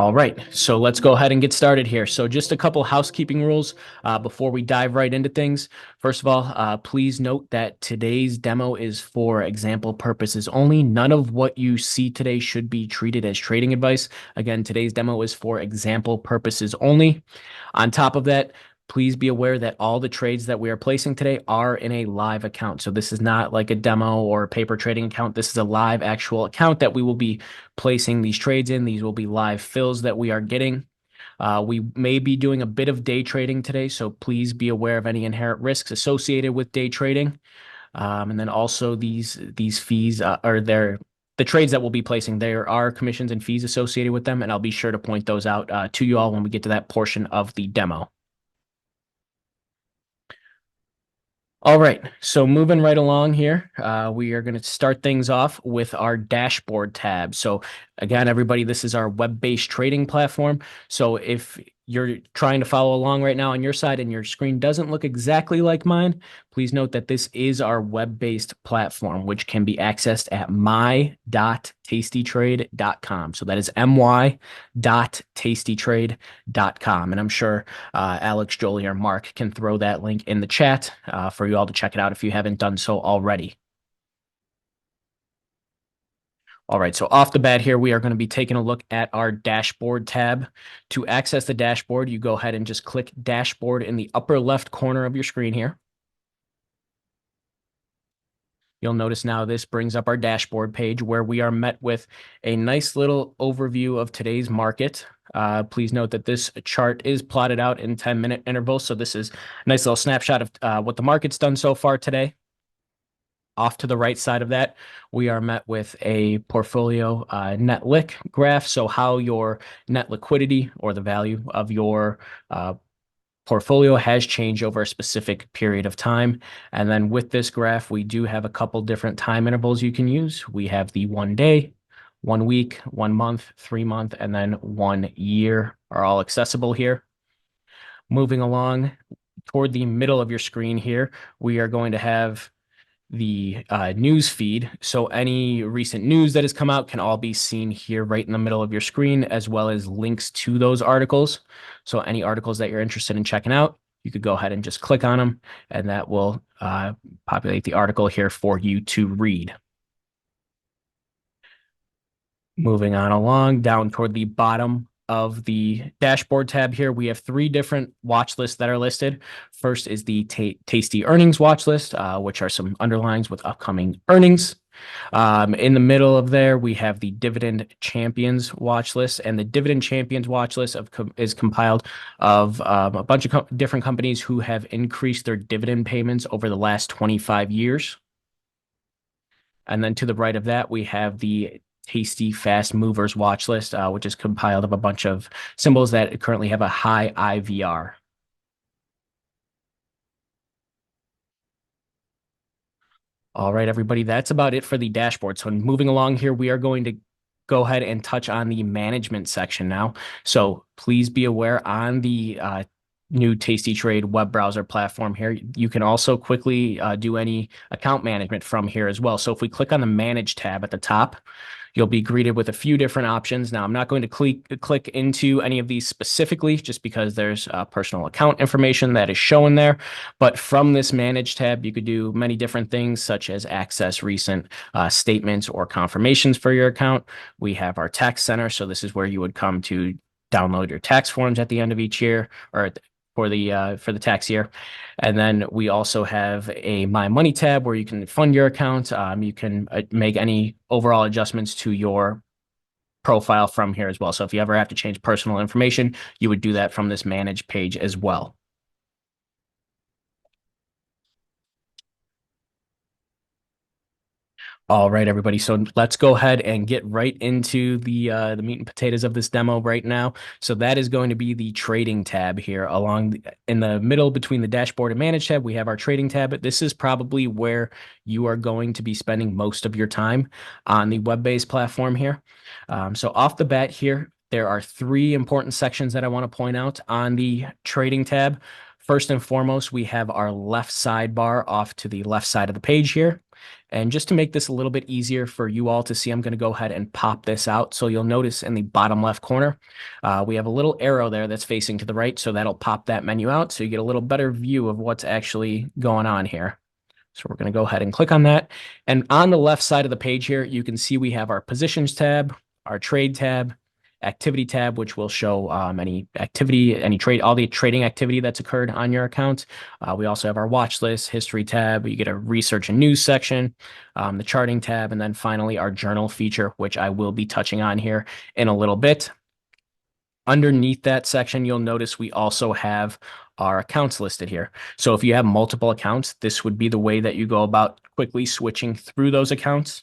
All right, so let's go ahead and get started here. So just a couple housekeeping rules before we dive right into things. First of all, please note that today's demo is for example purposes only. None of what you see today should be treated as trading advice. Again, today's demo is for example purposes only. On top of that, please be aware that all the trades that we are placing today are in a live account. So this is not like a demo or a paper trading account. This is a live actual account that we will be placing these trades in. These will be live fills that we are getting. We may be doing a bit of day trading today, so please be aware of any inherent risks associated with day trading. And then also these fees are there. The trades that we'll be placing, there are commissions and fees associated with them, and I'll be sure to point those out to you all when we get to that portion of the demo. All right, so moving right along here, we are going to start things off with our dashboard tab. So again, everybody, this is our web-based trading platform. So if you're trying to follow along right now on your side and your screen doesn't look exactly like mine, please note that this is our web-based platform, which can be accessed at my.tastytrade.com. So that is my.tastytrade.com. And I'm sure Alex, Jolie, or Mark can throw that link in the chat for you all to check it out if you haven't done so already. All right, so off the bat here, we are going to be taking a look at our dashboard tab. To access the dashboard, you go ahead and just click dashboard in the upper left corner of your screen here. You'll notice now this brings up our dashboard page where we are met with a nice little overview of today's market. Please note that this chart is plotted out in 10-minute intervals. So this is a nice little snapshot of what the market's done so far today. Off to the right side of that, we are met with a portfolio net liq graph. So how your net liquidity or the value of your portfolio has changed over a specific period of time. And then with this graph, we do have a couple different time intervals you can use. We have the 1 day, 1 week, 1 month, 3 month, and then 1 year are all accessible here. Moving along toward the middle of your screen here, we are going to have the news feed. So any recent news that has come out can all be seen here right in the middle of your screen, as well as links to those articles. So any articles that you're interested in checking out, you could go ahead and just click on them, and that will populate the article here for you to read. Moving on along down toward the bottom of the dashboard tab here, we have 3 different watch lists that are listed. First is the Tasty Earnings watch list, which are some underlines with upcoming earnings. In the middle of there, we have the Dividend Champions watch list, and the Dividend Champions watch list is compiled of a bunch of different companies who have increased their dividend payments over the last 25 years. And then to the right of that, we have the Tasty Fast Movers watch list, which is compiled of a bunch of symbols that currently have a high IVR. All right, everybody, that's about it for the dashboard. So moving along here, we are going to go ahead and touch on the management section now. So please be aware on the new tastytrade web browser platform here, you can also quickly do any account management from here as well. So if we click on the Manage tab at the top, you'll be greeted with a few different options. Now, I'm not going to click into any of these specifically just because there's personal account information that is shown there. But from this Manage tab, you could do many different things such as access recent statements or confirmations for your account. We have our Tax Center. So this is where you would come to download your tax forms at the end of each year or for the tax year. And then we also have a My Money tab where you can fund your account. You can make any overall adjustments to your profile from here as well. So if you ever have to change personal information, you would do that from this Manage page as well. All right, everybody. So let's go ahead and get right into the meat and potatoes of this demo right now. So that is going to be the trading tab here in the middle between the dashboard and manage tab. We have our trading tab. This is probably where you are going to be spending most of your time on the web-based platform here. So off the bat here, there are 3 important sections that I want to point out on the trading tab. First and foremost, we have our left sidebar off to the left side of the page here. And just to make this a little bit easier for you all to see, I'm going to go ahead and pop this out. So you'll notice in the bottom left corner, we have a little arrow there that's facing to the right. So that'll pop that menu out. So you get a little better view of what's actually going on here. So we're going to go ahead and click on that. And on the left side of the page here, you can see we have our positions tab, our trade tab, activity tab, which will show any activity, any trade, all the trading activity that's occurred on your account. We also have our watch list, history tab. You get a research and news section, the charting tab, and then finally our journal feature, which I will be touching on here in a little bit. Underneath that section, you'll notice we also have our accounts listed here. So if you have multiple accounts, this would be the way that you go about quickly switching through those accounts.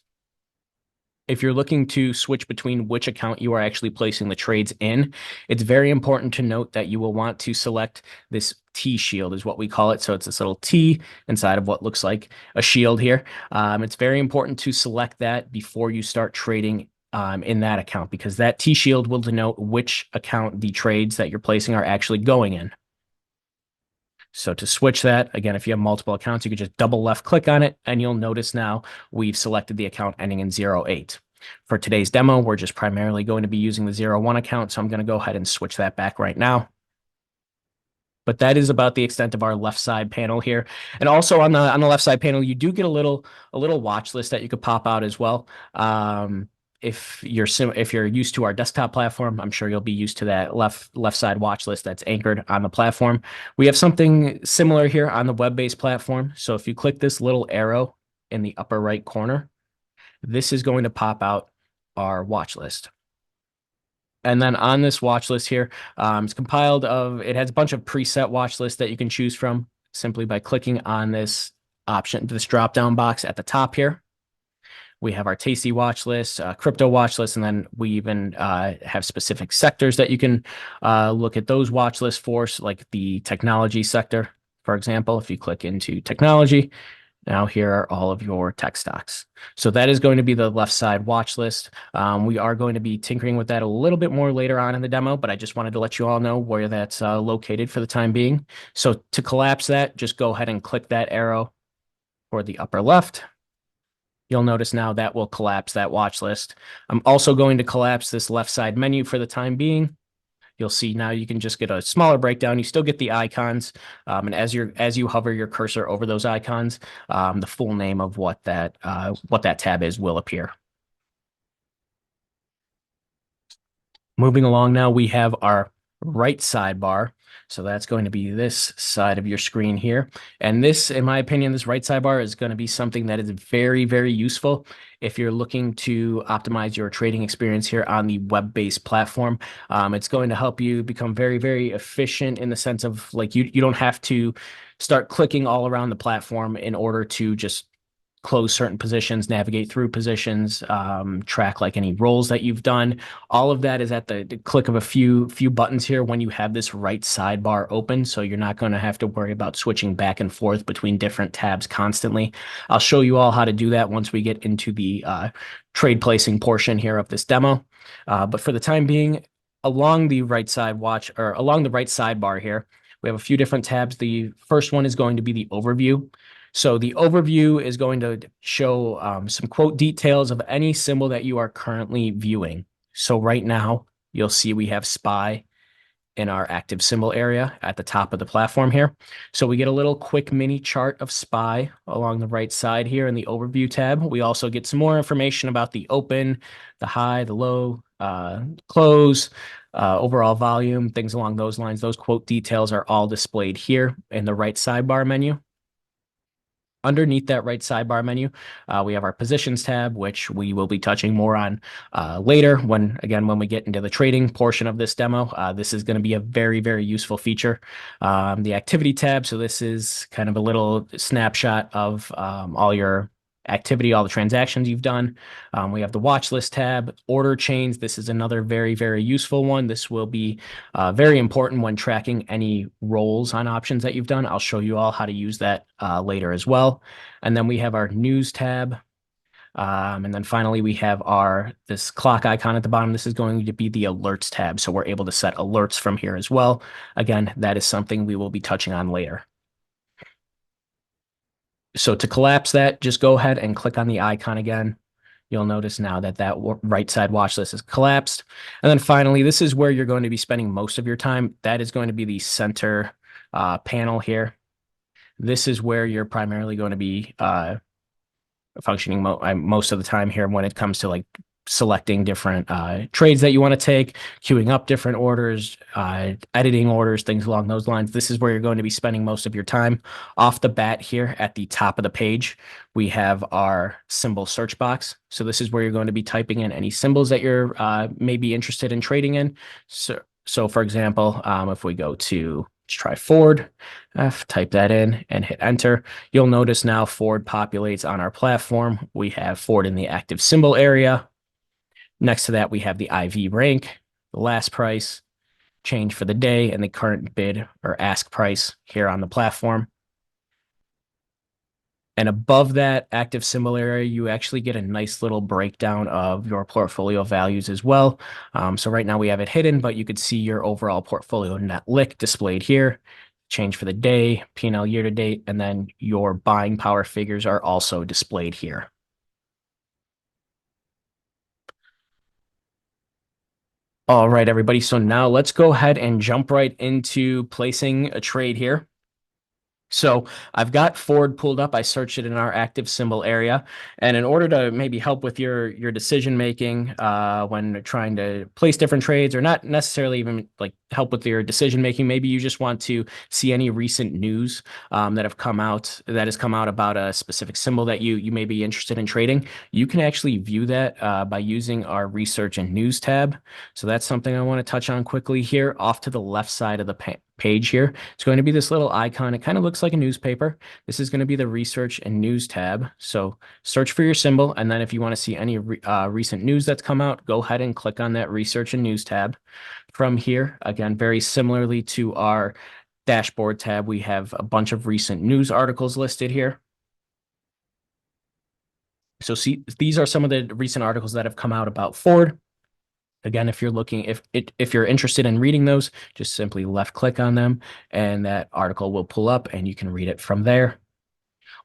If you're looking to switch between which account you are actually placing the trades in, it's very important to note that you will want to select this T shield is what we call it. So it's this little T inside of what looks like a shield here. It's very important to select that before you start trading in that account, because that T shield will denote which account the trades that you're placing are actually going in. So to switch that, again, if you have multiple accounts, you could just double left click on it, and you'll notice now we've selected the account ending in 08. For today's demo, we're just primarily going to be using the 01 account, so I'm going to go ahead and switch that back right now. But that is about the extent of our left side panel here. And also on the left side panel, you do get a little watch list that you could pop out as well. If you're used to our desktop platform, I'm sure you'll be used to that left side watch list that's anchored on the platform. We have something similar here on the web-based platform. So if you click this little arrow in the upper right corner, this is going to pop out our watch list. And then on this watch list here, it's compiled of, it has a bunch of preset watch lists that you can choose from simply by clicking on this option, this drop-down box at the top here. We have our tasty watch list, crypto watch list, and then we even have specific sectors that you can look at those watch lists for, so like the technology sector, for example. If you click into technology, now here are all of your tech stocks. So that is going to be the left side watch list. We are going to be tinkering with that a little bit more later on in the demo, but I just wanted to let you all know where that's located for the time being. So to collapse that, just go ahead and click that arrow for the upper left. You'll notice now that will collapse that watch list. I'm also going to collapse this left side menu for the time being. You'll see now you can just get a smaller breakdown. You still get the icons, and as you hover your cursor over those icons, the full name of what that tab is will appear. Moving along now, we have our right sidebar. So that's going to be this side of your screen here. And this, in my opinion, this right sidebar is going to be something that is very, very useful if you're looking to optimize your trading experience here on the web-based platform. It's going to help you become very, very efficient in the sense of like you don't have to start clicking all around the platform in order to just close certain positions, navigate through positions, track like any rolls that you've done. All of that is at the click of a few buttons here when you have this right sidebar open. So you're not going to have to worry about switching back and forth between different tabs constantly. I'll show you all how to do that once we get into the trade placing portion here of this demo. But for the time being, along the right sidebar here, we have a few different tabs. The first one is going to be the overview. So the overview is going to show some quote details of any symbol that you are currently viewing. So right now, you'll see we have SPY in our active symbol area at the top of the platform here. So we get a little quick mini chart of SPY along the right side here in the overview tab. We also get some more information about the open, the high, the low, close, overall volume, things along those lines. Those quote details are all displayed here in the right sidebar menu. Underneath that right sidebar menu, we have our positions tab, which we will be touching more on later when we get into the trading portion of this demo. This is going to be a very, very useful feature. The activity tab, so this is kind of a little snapshot of all your activity, all the transactions you've done. We have the watch list tab, order chains. This is another very, very useful one. This will be very important when tracking any rolls on options that you've done. I'll show you all how to use that later as well. And then we have our news tab. And then finally, we have this clock icon at the bottom. This is going to be the alerts tab. So we're able to set alerts from here as well. Again, that is something we will be touching on later. So to collapse that, just go ahead and click on the icon again. You'll notice now that right side watch list is collapsed. And then finally, this is where you're going to be spending most of your time. That is going to be the center panel here. This is where you're primarily going to be functioning most of the time here when it comes to like selecting different trades that you want to take, queuing up different orders, editing orders, things along those lines. This is where you're going to be spending most of your time. Off the bat here at the top of the page, we have our symbol search box. So this is where you're going to be typing in any symbols that you're maybe interested in trading in. So for example, if we go to, let's try Ford, type that in and hit enter. You'll notice now Ford populates on our platform. We have Ford in the active symbol area. Next to that, we have the IV rank, the last price, change for the day, and the current bid or ask price here on the platform. And above that active symbol area, you actually get a nice little breakdown of your portfolio values as well. So right now we have it hidden, but you could see your overall portfolio net lick displayed here. Change for the day, P&L year to date, and then your buying power figures are also displayed here. All right, everybody. So now let's go ahead and jump right into placing a trade here. So I've got Ford pulled up. I searched it in our active symbol area. And in order to maybe help with your decision making when trying to place different trades, or not necessarily even like help with your decision making, maybe you just want to see any recent news that has come out about a specific symbol that you may be interested in trading. You can actually view that by using our research and news tab. So that's something I want to touch on quickly here. Off to the left side of the page here, it's going to be this little icon. It kind of looks like a newspaper. This is going to be the research and news tab. So search for your symbol. And then if you want to see any recent news that's come out, go ahead and click on that research and news tab. From here, again, very similarly to our dashboard tab, we have a bunch of recent news articles listed here. So see, these are some of the recent articles that have come out about Ford. Again, if you're interested in reading those, just simply left click on them and that article will pull up and you can read it from there.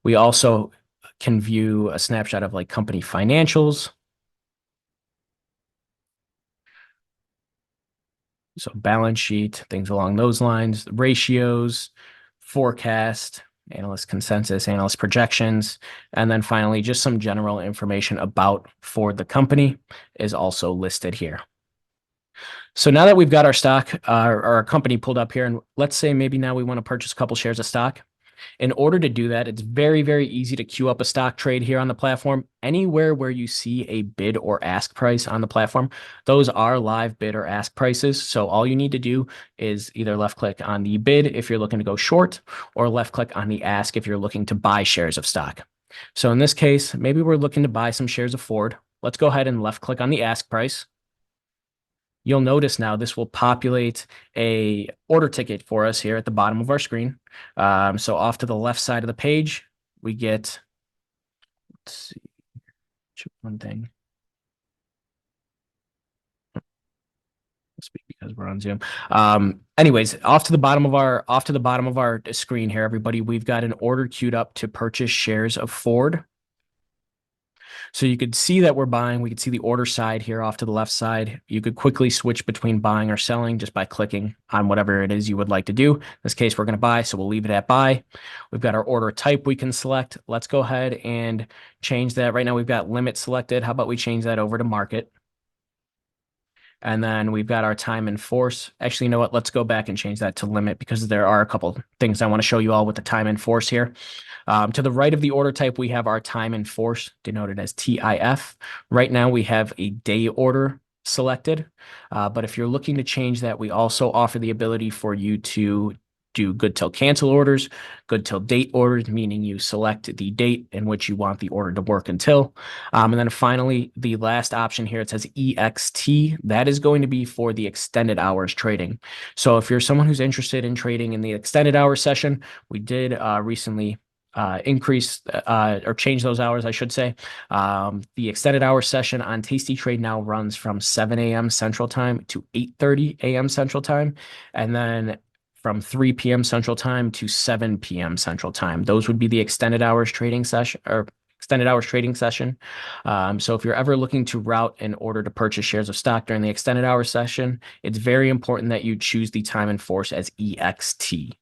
We also can view a snapshot of like company financials. So balance sheet, things along those lines, ratios, forecast, analyst consensus, analyst projections, and then finally just some general information about Ford, the company, is also listed here. So now that we've got our stock or our company pulled up here, and let's say maybe now we want to purchase a couple shares of stock. In order to do that, it's very, very easy to queue up a stock trade here on the platform. Anywhere where you see a bid or ask price on the platform, those are live bid or ask prices. So all you need to do is either left click on the bid if you're looking to go short, or left click on the ask if you're looking to buy shares of stock. So in this case, maybe we're looking to buy some shares of Ford. Let's go ahead and left click on the ask price. You'll notice now this will populate a order ticket for us here at the bottom of our screen. So off to the left side of the page, we get, let's see, one thing. Speak because we're on Zoom. Anyways, off to the bottom of our screen here, everybody, we've got an order queued up to purchase shares of Ford. So you could see that we're buying. We could see the order side here off to the left side. You could quickly switch between buying or selling just by clicking on whatever it is you would like to do. In this case, we're going to buy, so we'll leave it at buy. We've got our order type we can select. Let's go ahead and change that. Right now we've got limit selected. How about we change that over to market? And then we've got our time in force. Actually, you know what? Let's go back and change that to limit because there are a couple things I want to show you all with the time in force here. To the right of the order type, we have our time in force denoted as TIF. Right now, we have a day order selected. But if you're looking to change that, we also offer the ability for you to do good till cancel orders, good till date orders, meaning you select the date in which you want the order to work until. And then finally, the last option here, it says EXT. That is going to be for the extended hours trading. So if you're someone who's interested in trading in the extended hours session, we did recently increase or change those hours, I should say. The extended hour session on tastytrade now runs from 7 a.m. Central Time to 8:30 a.m. Central Time. And then from 3 p.m. Central Time to 7 p.m. Central Time. Those would be the extended hours trading session or extended hours trading session. So if you're ever looking to route an order to purchase shares of stock during the extended hours session, it's very important that you choose the time and force as EXT.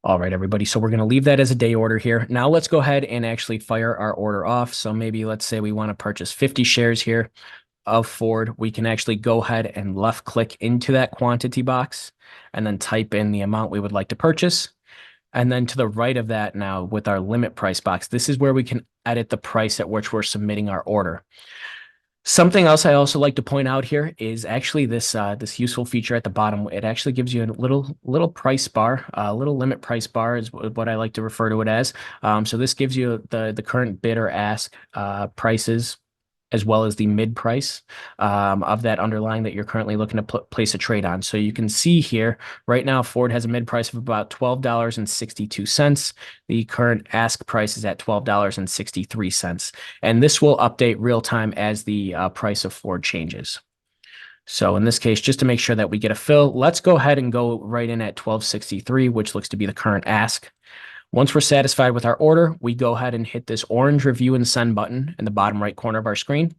All right, everybody. So we're going to leave that as a day order here. Now let's go ahead and actually fire our order off. So maybe let's say we want to purchase 50 shares here of Ford. We can actually go ahead and left click into that quantity box and then type in the amount we would like to purchase. And then to the right of that now with our limit price box, this is where we can edit the price at which we're submitting our order. Something else I also like to point out here is actually this useful feature at the bottom. It actually gives you a little price bar, a little limit price bar is what I like to refer to it as. So this gives you the current bid or ask prices as well as the mid price of that underlying that you're currently looking to place a trade on. So you can see here right now Ford has a mid price of about $12.62. The current ask price is at $12.63. And this will update real time as the price of Ford changes. So in this case, just to make sure that we get a fill, let's go ahead and go right in at 1263, which looks to be the current ask. Once we're satisfied with our order, we go ahead and hit this orange review and send button in the bottom right corner of our screen.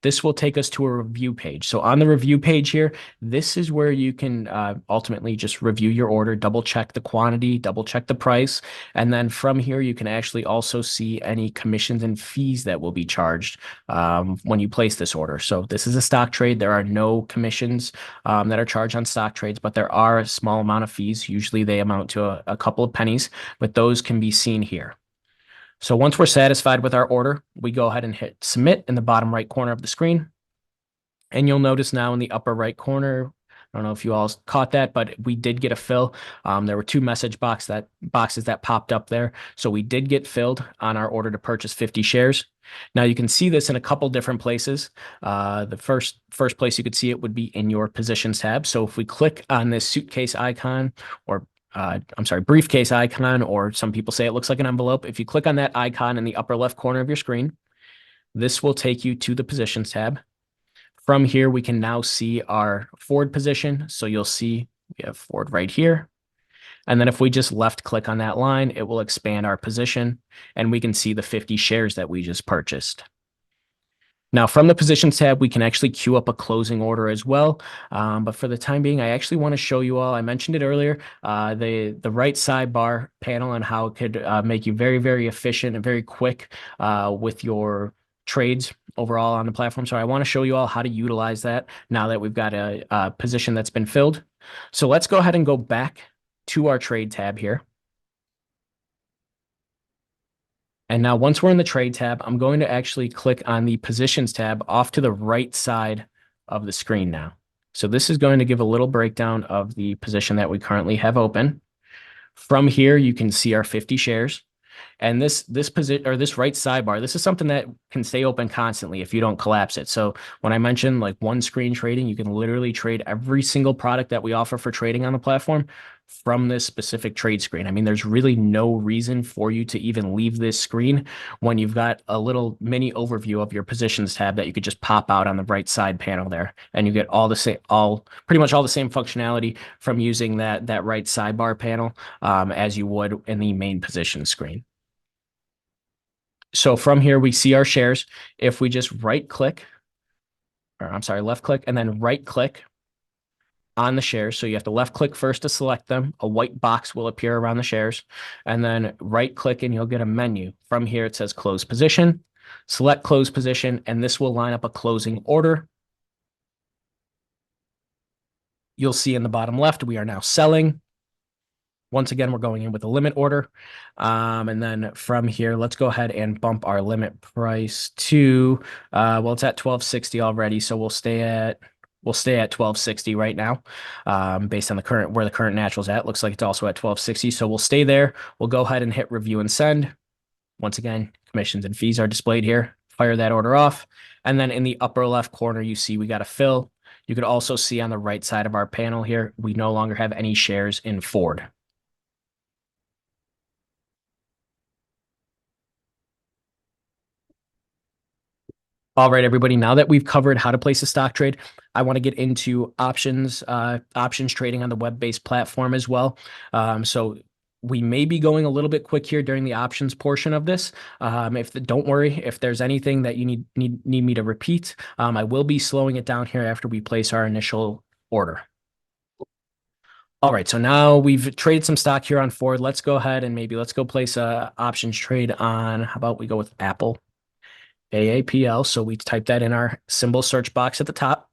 This will take us to a review page. So on the review page here, this is where you can ultimately just review your order, double check the quantity, double check the price. And then from here, you can actually also see any commissions and fees that will be charged when you place this order. So this is a stock trade. There are no commissions that are charged on stock trades, but there are a small amount of fees. Usually they amount to a couple of pennies, but those can be seen here. So once we're satisfied with our order, we go ahead and hit submit in the bottom right corner of the screen. And you'll notice now in the upper right corner, I don't know if you all caught that, but we did get a fill. There were two message boxes that popped up there. So we did get filled on our order to purchase 50 shares. Now you can see this in a couple different places. The first place you could see it would be in your positions tab. So if we click on this suitcase icon or briefcase icon, or some people say it looks like an envelope. If you click on that icon in the upper left corner of your screen, this will take you to the positions tab. From here, we can now see our Ford position. So you'll see we have Ford right here. And then if we just left click on that line, it will expand our position and we can see the 50 shares that we just purchased. Now, from the positions tab, we can actually queue up a closing order as well. But for the time being, I actually want to show you all, I mentioned it earlier, the right sidebar panel and how it could make you very, very efficient and very quick with your trades overall on the platform. So I want to show you all how to utilize that now that we've got a position that's been filled. So let's go ahead and go back to our trade tab here. And now once we're in the trade tab, I'm going to actually click on the positions tab off to the right side of the screen now. So this is going to give a little breakdown of the position that we currently have open. From here, you can see our 50 shares. And this position or this right sidebar, this is something that can stay open constantly if you don't collapse it. So when I mentioned like one screen trading, you can literally trade every single product that we offer for trading on the platform from this specific trade screen. I mean, there's really no reason for you to even leave this screen when you've got a little mini overview of your positions tab that you could just pop out on the right side panel there, and you get all the same, pretty much all the same functionality from using that right sidebar panel as you would in the main position screen. So from here, we see our shares. If we just left click and then right click on the shares. So you have to left click first to select them. A white box will appear around the shares, and then right click and you'll get a menu. From here, it says close position, select close position, and this will line up a closing order. You'll see in the bottom left, we are now selling. Once again, we're going in with a limit order. And then from here, let's go ahead and bump our limit price to, well, it's at 1260 already. So we'll stay at 1260 right now, based on where the current natural's at. Looks like it's also at 1260. So we'll stay there. We'll go ahead and hit review and send. Once again, commissions and fees are displayed here. Fire that order off. And then in the upper left corner, you see we got a fill. You could also see on the right side of our panel here, we no longer have any shares in Ford. All right, everybody. Now that we've covered how to place a stock trade, I want to get into options trading on the web-based platform as well. So we may be going a little bit quick here during the options portion of this. Don't worry, if there's anything that you need me to repeat, I will be slowing it down here after we place our initial order. All right, so now we've traded some stock here on Ford. Let's go ahead and let's go place a options trade on. How about we go with Apple? AAPL. So we type that in our symbol search box at the top.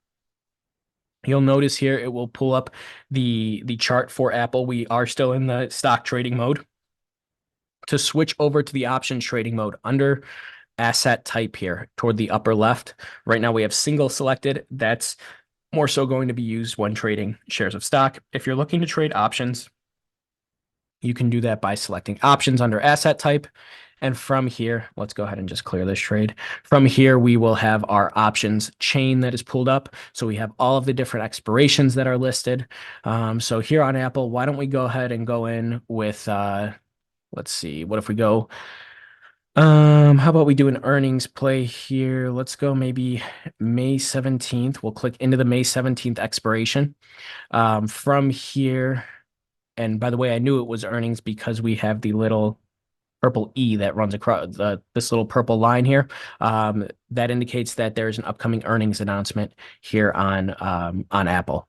You'll notice here it will pull up the chart for Apple. We are still in the stock trading mode. To switch over to the options trading mode under asset type here toward the upper left. Right now we have single selected. That's more so going to be used when trading shares of stock. If you're looking to trade options, you can do that by selecting options under asset type. And from here, let's go ahead and just clear this trade. From here, we will have our options chain that is pulled up. So we have all of the different expirations that are listed. So here on Apple, why don't we go ahead and go in with, let's see, what if we go, how about we do an earnings play here? Let's go maybe May 17th. We'll click into the May 17th expiration. From here, and by the way, I knew it was earnings because we have the little purple E that runs across this little purple line here. That indicates that there's an upcoming earnings announcement here on Apple.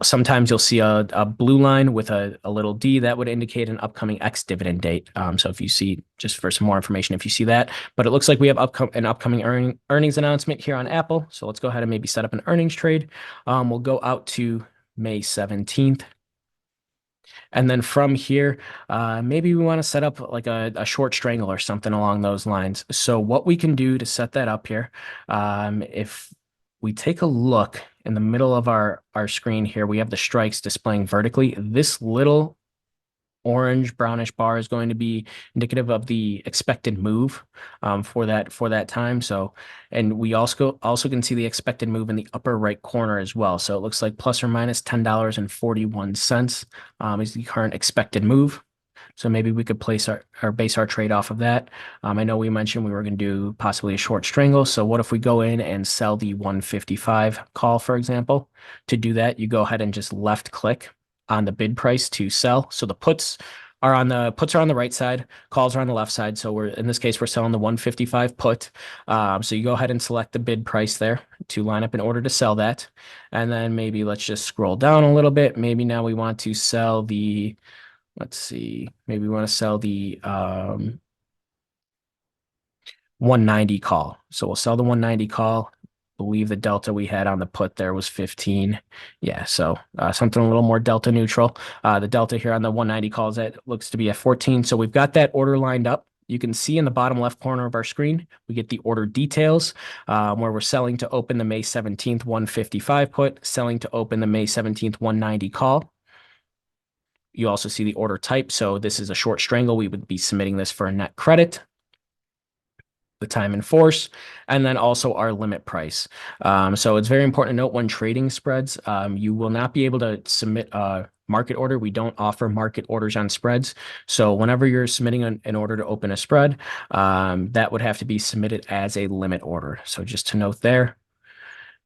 Sometimes you'll see a blue line with a little D that would indicate an upcoming ex-dividend date. So if you see, just for some more information, if you see that, but it looks like we have an upcoming earnings announcement here on Apple. So let's go ahead and maybe set up an earnings trade. We'll go out to May 17th. And then from here, maybe we want to set up like a short strangle or something along those lines. So what we can do to set that up here, if we take a look in the middle of our screen here, we have the strikes displaying vertically. This little orange brownish bar is going to be indicative of the expected move for that time. So, and we also can see the expected move in the upper right corner as well. So it looks like plus or minus $10.41 is the current expected move. So maybe we could place our base our trade off of that. I know we mentioned we were going to do possibly a short strangle. So what if we go in and sell the 155 call, for example? To do that, you go ahead and just left click on the bid price to sell. So the puts are on the right side, calls are on the left side. So in this case, we're selling the 155 put. So you go ahead and select the bid price there to line up in order to sell that. And then maybe let's just scroll down a little bit. Maybe now we want to sell the, let's see, maybe we want to sell the 190 call. So we'll sell the 190 call. Believe the delta we had on the put there was 15. Yeah, so something a little more delta neutral. The delta here on the 190 calls that looks to be at 14. So we've got that order lined up. You can see in the bottom left corner of our screen, we get the order details where we're selling to open the May 17th 155 put, selling to open the May 17th 190 call. You also see the order type. So this is a short strangle. We would be submitting this for a net credit, the time in force, and then also our limit price. So it's very important to note when trading spreads, you will not be able to submit a market order. We don't offer market orders on spreads. So whenever you're submitting an order to open a spread, that would have to be submitted as a limit order. So just to note there.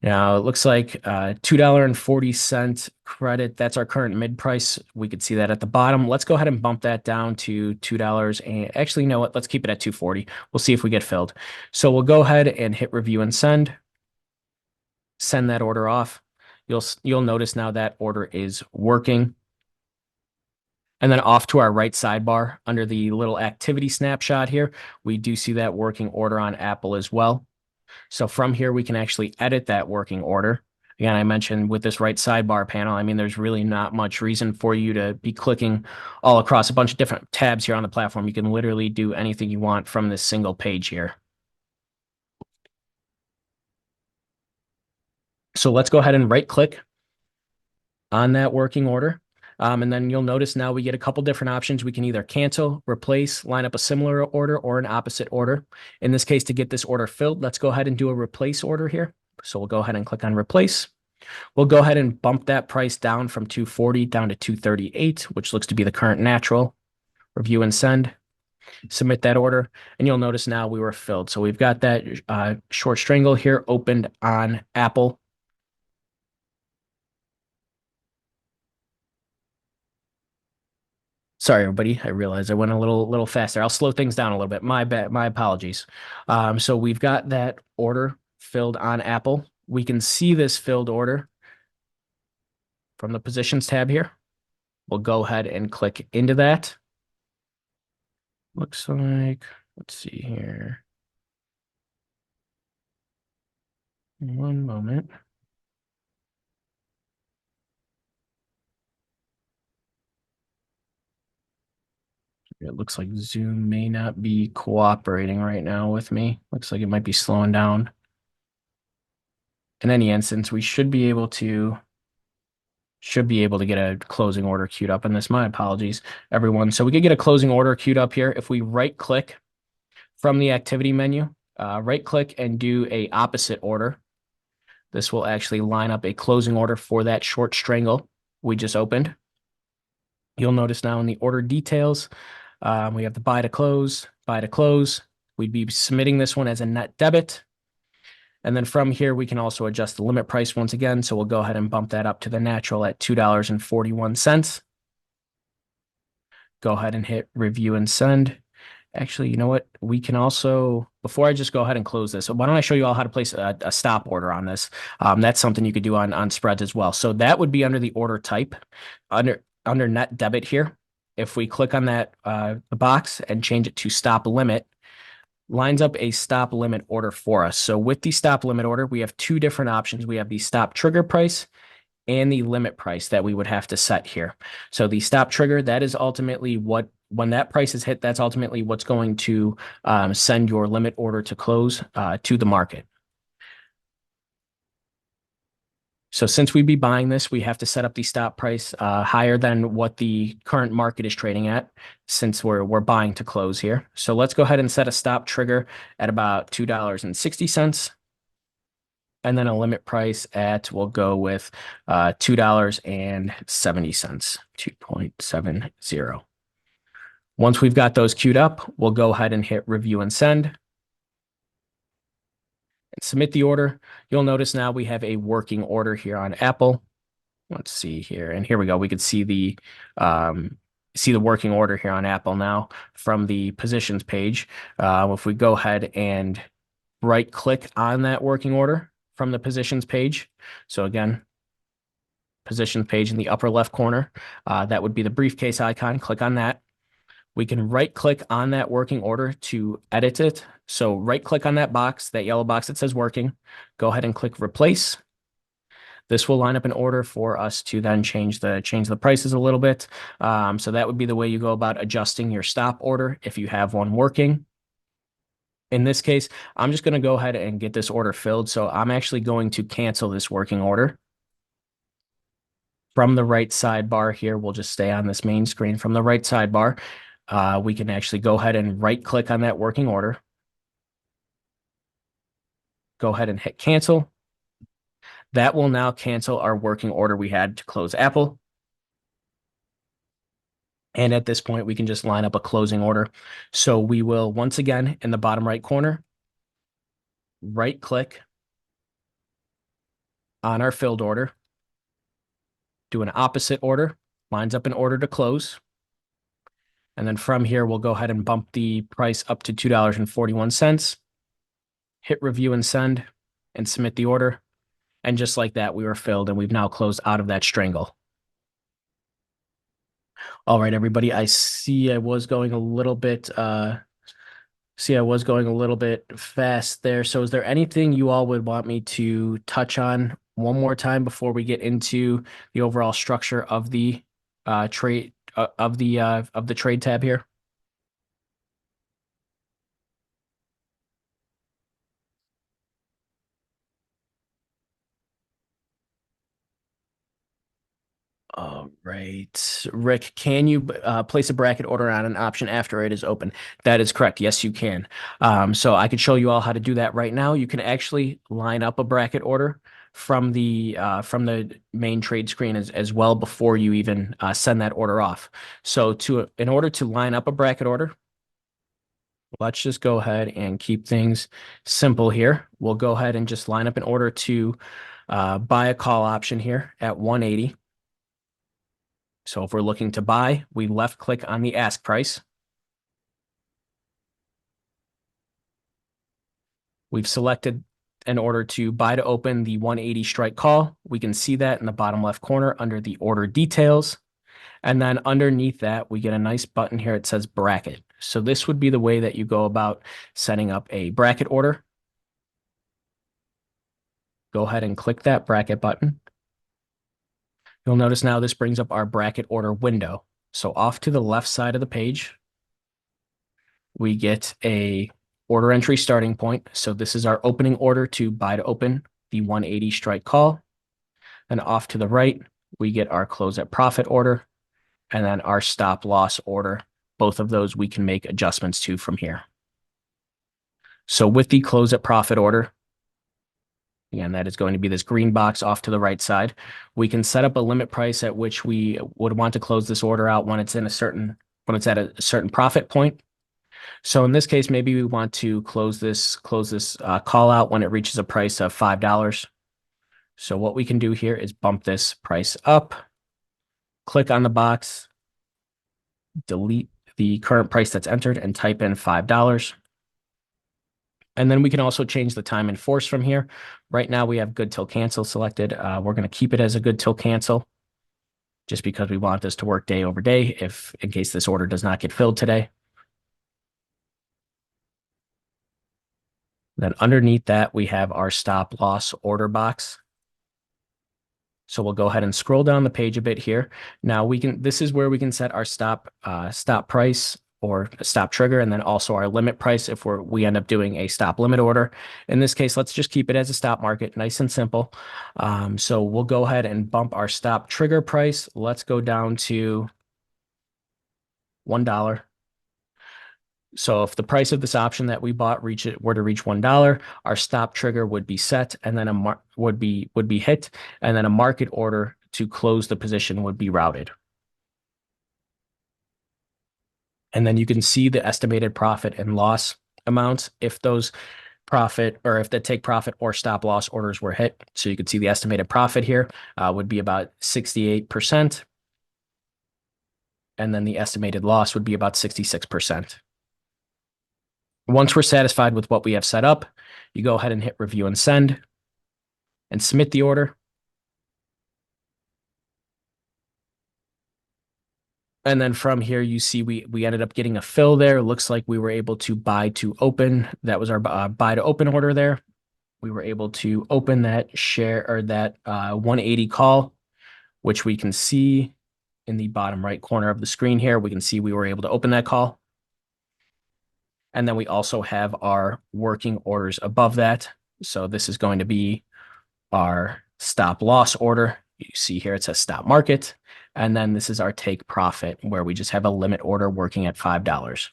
Now it looks like $2.40 credit. That's our current mid price. We could see that at the bottom. Let's go ahead and bump that down to $2. And actually, you know what? Let's keep it at $2.40. We'll see if we get filled. So we'll go ahead and hit review and send. Send that order off. You'll notice now that order is working. And then off to our right sidebar under the little activity snapshot here, we do see that working order on Apple as well. So from here, we can actually edit that working order. Again, I mentioned with this right sidebar panel, I mean, there's really not much reason for you to be clicking all across a bunch of different tabs here on the platform. You can literally do anything you want from this single page here. So let's go ahead and right click on that working order. And then you'll notice now we get a couple different options. We can either cancel, replace, line up a similar order or an opposite order. In this case, to get this order filled, let's go ahead and do a replace order here. So we'll go ahead and click on replace. We'll go ahead and bump that price down from 240 down to 238, which looks to be the current natural. Review and send. submit that order, and you'll notice now we were filled. So we've got that short strangle here opened on Apple. Sorry, everybody. I realized I went a little faster. I'll slow things down a little bit. My bad. My apologies. So we've got that order filled on Apple. We can see this filled order from the positions tab here. We'll go ahead and click into that. Looks like, let's see here. One moment. It looks like Zoom may not be cooperating right now with me. Looks like it might be slowing down. In any instance, we should be able to get a closing order queued up in this. My apologies, everyone. So we could get a closing order queued up here. If we right click from the activity menu, right click and do a opposite order. This will actually line up a closing order for that short strangle we just opened. You'll notice now in the order details, we have the buy to close, buy to close. We'd be submitting this one as a net debit. And then from here, we can also adjust the limit price once again. So we'll go ahead and bump that up to the natural at $2.41. Go ahead and hit review and send. Actually, you know what? We can also, before I just go ahead and close this, why don't I show you all how to place a stop order on this? That's something you could do on spreads as well. So that would be under the order type, under net debit here. If we click on that the box and change it to stop limit, lines up a stop limit order for us. So with the stop limit order, we have two different options. We have the stop trigger price and the limit price that we would have to set here. So the stop trigger, that is ultimately what, when that price is hit, that's ultimately what's going to send your limit order to close to the market. So since we'd be buying this, we have to set up the stop price higher than what the current market is trading at, since we're buying to close here. So let's go ahead and set a stop trigger at about $2.60. And then a limit price at, we'll go with $2.70, 2.70. Once we've got those queued up, we'll go ahead and hit review and send. And submit the order. You'll notice now we have a working order here on Apple. Let's see here. And here we go. We could see the working order here on Apple now from the positions page. If we go ahead and right click on that working order from the positions page. So again, positions page in the upper left corner, that would be the briefcase icon. Click on that. We can right click on that working order to edit it. So right click on that box, that yellow box that says working, go ahead and click replace. This will line up an order for us to then change the prices a little bit. So that would be the way you go about adjusting your stop order if you have one working. In this case, I'm just going to go ahead and get this order filled. So I'm actually going to cancel this working order. From the right sidebar here, we'll just stay on this main screen. From the right sidebar, we can actually go ahead and right click on that working order. Go ahead and hit cancel. That will now cancel our working order we had to close Apple. And at this point, we can just line up a closing order. So we will, once again, in the bottom right corner, right click on our filled order, do an opposite order, lines up an order to close. And then from here, we'll go ahead and bump the price up to $2.41. Hit review and send and submit the order. And just like that, we were filled and we've now closed out of that strangle. All right, everybody, I see I was going a little bit fast there. So is there anything you all would want me to touch on one more time before we get into the overall structure of the trade of the trade tab here? All right. Rick, can you place a bracket order on an option after it is open? That is correct. Yes, you can. So I could show you all how to do that right now. You can actually line up a bracket order from the main trade screen as well before you even send that order off. So in order to line up a bracket order, let's just go ahead and keep things simple here. We'll go ahead and just line up an order to buy a call option here at 180. So if we're looking to buy, we left click on the ask price. We've selected an order to buy to open the 180 strike call. We can see that in the bottom left corner under the order details. And then underneath that, we get a nice button here. It says bracket. So this would be the way that you go about setting up a bracket order. Go ahead and click that bracket button. You'll notice now this brings up our bracket order window. So off to the left side of the page, we get a order entry starting point. So this is our opening order to buy to open the 180 strike call. And off to the right, we get our close at profit order and then our stop loss order. Both of those we can make adjustments to from here. So with the close at profit order, again, that is going to be this green box off to the right side. We can set up a limit price at which we would want to close this order out when it's at a certain profit point. So in this case, maybe we want to close this call out when it reaches a price of $5. So what we can do here is bump this price up, click on the box, delete the current price that's entered and type in $5. And then we can also change the time in force from here. Right now we have good till cancel selected. We're going to keep it as a good till cancel just because we want this to work day over day in case this order does not get filled today. Then underneath that, we have our stop loss order box. So we'll go ahead and scroll down the page a bit here. Now this is where we can set our stop price or stop trigger, and then also our limit price if we end up doing a stop limit order. In this case, let's just keep it as a stop market, nice and simple. So we'll go ahead and bump our stop trigger price. Let's go down to $1. So if the price of this option that we bought were to reach $1, our stop trigger would be set, and then would be hit, and then a market order to close the position would be routed. And then you can see the estimated profit and loss amounts if those if the take profit or stop loss orders were hit. So you can see the estimated profit here would be about 68%. And then the estimated loss would be about 66%. Once we're satisfied with what we have set up, you go ahead and hit review and send and submit the order. And then from here, you see we ended up getting a fill there. It looks like we were able to buy to open. That was our buy to open order there. We were able to open that share or that 180 call, which we can see in the bottom right corner of the screen here. We can see we were able to open that call. And then we also have our working orders above that. So this is going to be our stop loss order. You see here it says stop market. And then this is our take profit where we just have a limit order working at $5.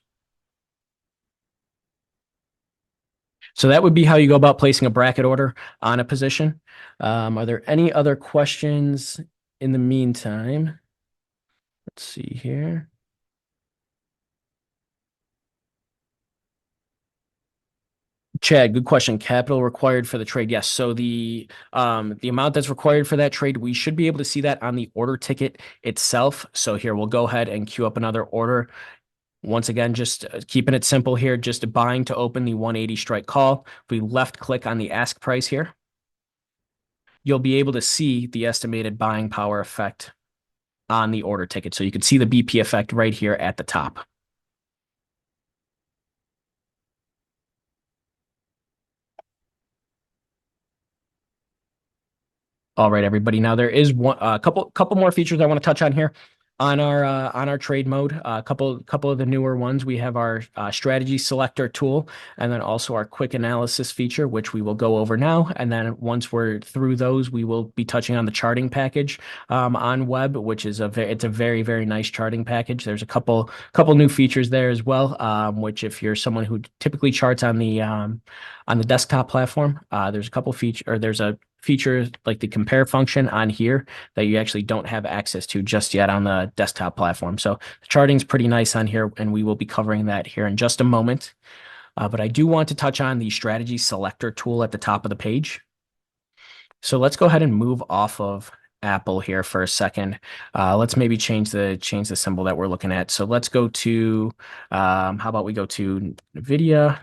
So that would be how you go about placing a bracket order on a position. Are there any other questions in the meantime? Let's see here. Chad, good question. Capital required for the trade. Yes. So the amount that's required for that trade, we should be able to see that on the order ticket itself. So here we'll go ahead and queue up another order. Once again, just keeping it simple here, just buying to open the 180 strike call. If we left click on the ask price here, you'll be able to see the estimated buying power effect on the order ticket. So you can see the BP effect right here at the top. All right, everybody. Now there is a couple more features I want to touch on here on our trade mode. A couple of the newer ones. We have our strategy selector tool, and then also our quick analysis feature, which we will go over now. And then once we're through those, we will be touching on the charting package on web, which is it's a very, very nice charting package. There's a couple new features there as well, which if you're someone who typically charts on the desktop platform, there's a couple features, or there's a feature like the compare function on here that you actually don't have access to just yet on the desktop platform. So the charting is pretty nice on here, and we will be covering that here in just a moment. But I do want to touch on the strategy selector tool at the top of the page. So let's go ahead and move off of Apple here for a second. Let's maybe change the symbol that we're looking at. So let's go to, how about we go to NVIDIA.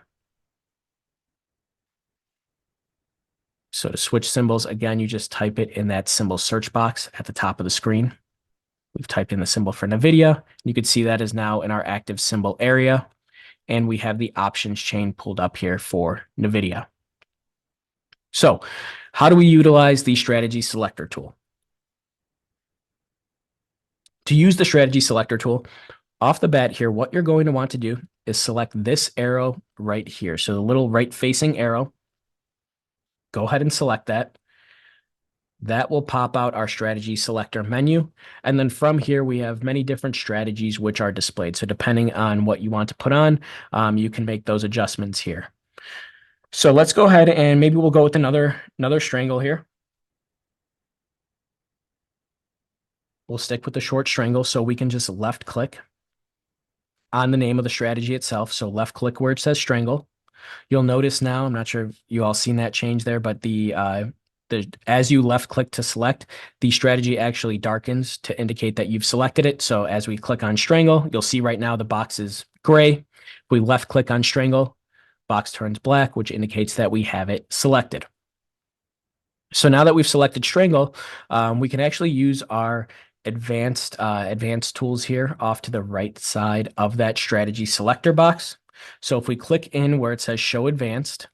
So to switch symbols, again, you just type it in that symbol search box at the top of the screen. We've typed in the symbol for NVIDIA. You can see that is now in our active symbol area. And we have the options chain pulled up here for NVIDIA. So how do we utilize the strategy selector tool? To use the strategy selector tool, off the bat here, what you're going to want to do is select this arrow right here. So the little right facing arrow, go ahead and select that. That will pop out our strategy selector menu. And then from here, we have many different strategies which are displayed. So depending on what you want to put on, you can make those adjustments here. So let's go ahead and maybe we'll go with another strangle here. We'll stick with the short strangle, so we can just left click on the name of the strategy itself. So left click where it says strangle. You'll notice now, I'm not sure if you all seen that change there, but as you left click to select, the strategy actually darkens to indicate that you've selected it. So as we click on strangle, you'll see right now the box is gray. If we left click on strangle, box turns black, which indicates that we have it selected. So now that we've selected strangle, we can actually use our advanced tools here off to the right side of that strategy selector box. So if we click in where it says show advanced,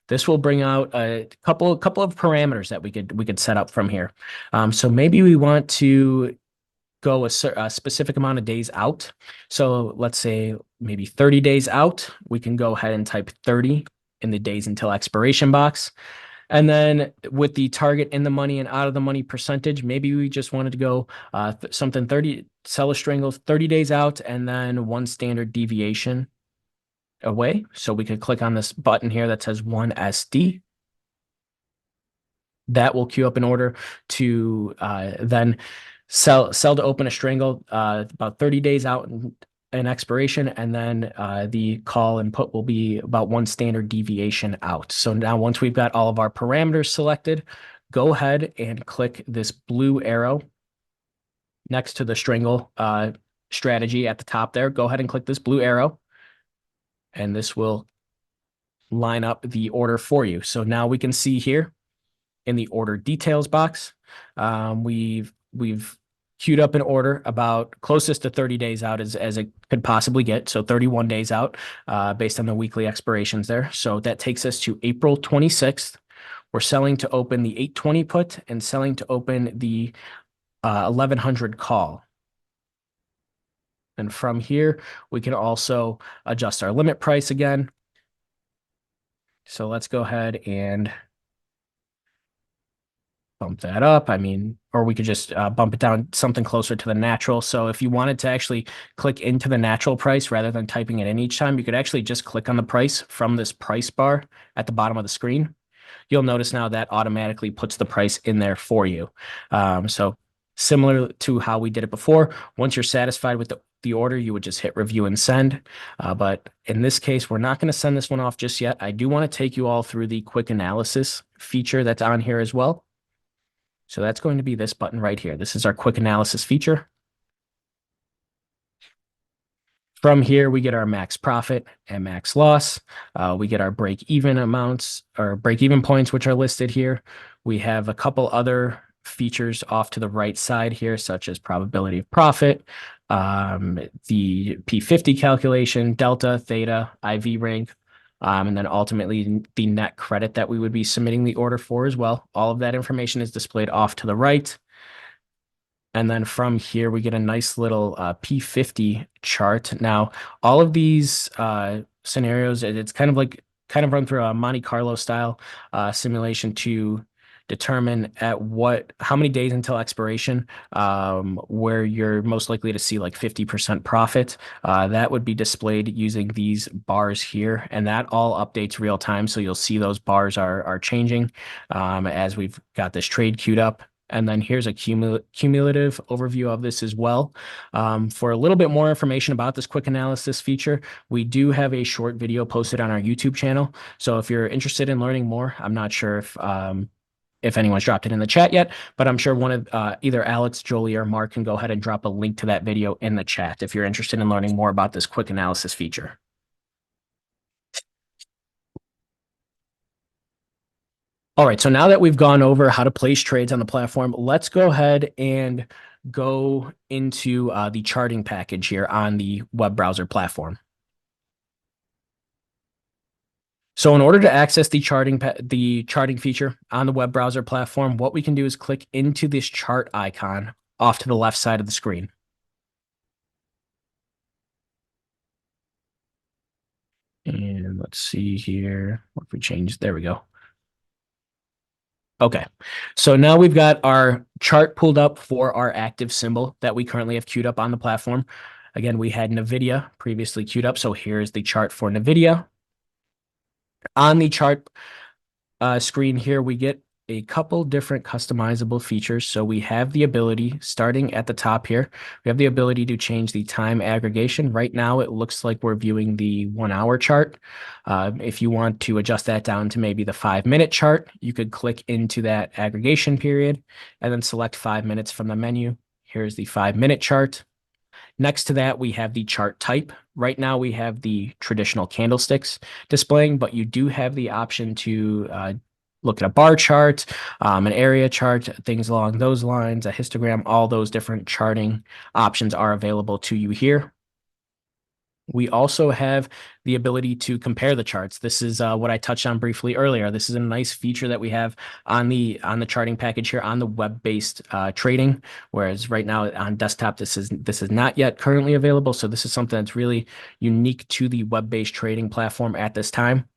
this will bring out a couple of parameters that we could set up from here. So maybe we want to go a specific amount of days out. So let's say maybe 30 days out. We can go ahead and type 30 in the days until expiration box. And then with the target in the money and out of the money percentage, maybe we just wanted to go something 30, sell a strangle 30 days out and then one standard deviation away. So we could click on this button here that says 1SD. That will queue up an order to then sell to open a strangle about 30 days out an expiration, and then the call and put will be about one standard deviation out. So now once we've got all of our parameters selected, go ahead and click this blue arrow next to the strangle strategy at the top there. Go ahead and click this blue arrow, and this will line up the order for you. So now we can see here in the order details box, we've queued up an order about closest to 30 days out as it could possibly get. So 31 days out based on the weekly expirations there. So that takes us to April 26th. We're selling to open the 820 put and selling to open the 1100 call. And from here, we can also adjust our limit price again. So let's go ahead and bump that up. I mean, or we could just bump it down something closer to the natural. So if you wanted to actually click into the natural price rather than typing it in each time, you could actually just click on the price from this price bar at the bottom of the screen. You'll notice now that automatically puts the price in there for you. So similar to how we did it before, once you're satisfied with the order, you would just hit review and send. But in this case, we're not going to send this one off just yet. I do want to take you all through the quick analysis feature that's on here as well. So that's going to be this button right here. This is our quick analysis feature. From here, we get our max profit and max loss. We get our break-even amounts or break-even points, which are listed here. We have a couple other features off to the right side here, such as probability of profit, the P50 calculation, delta, theta, IV rank, and then ultimately the net credit that we would be submitting the order for as well. All of that information is displayed off to the right. And then from here, we get a nice little P50 chart. Now, all of these scenarios, it's kind of run through a Monte Carlo style simulation to determine how many days until expiration, where you're most likely to see like 50% profit. That would be displayed using these bars here, and that all updates real time. So you'll see those bars are changing as we've got this trade queued up. And then here's a cumulative overview of this as well. For a little bit more information about this quick analysis feature, we do have a short video posted on our YouTube channel. So if you're interested in learning more, I'm not sure if anyone's dropped it in the chat yet, but I'm sure one of either Alex, Jolie, or Mark can go ahead and drop a link to that video in the chat if you're interested in learning more about this quick analysis feature. All right, so now that we've gone over how to place trades on the platform, let's go ahead and go into the charting package here on the web browser platform. So in order to access the charting feature on the web browser platform, what we can do is click into this chart icon off to the left side of the screen. And let's see here. What if we change? There we go. Okay, so now we've got our chart pulled up for our active symbol that we currently have queued up on the platform. Again, we had NVIDIA previously queued up, so here's the chart for NVIDIA. On the chart screen here, we get a couple different customizable features. So we have the ability, starting at the top here, we have the ability to change the time aggregation. Right now, it looks like we're viewing the 1 hour chart. If you want to adjust that down to maybe the 5-minute chart, you could click into that aggregation period and then select 5 minutes from the menu. Here's the 5-minute chart. Next to that, we have the chart type. Right now, we have the traditional candlesticks displaying, but you do have the option to look at a bar chart, an area chart, things along those lines, a histogram. All those different charting options are available to you here. We also have the ability to compare the charts. This is what I touched on briefly earlier. This is a nice feature that we have on the charting package here on the web-based trading, whereas right now on desktop this is not yet currently available. So this is something that's really unique to the web-based trading platform at this time.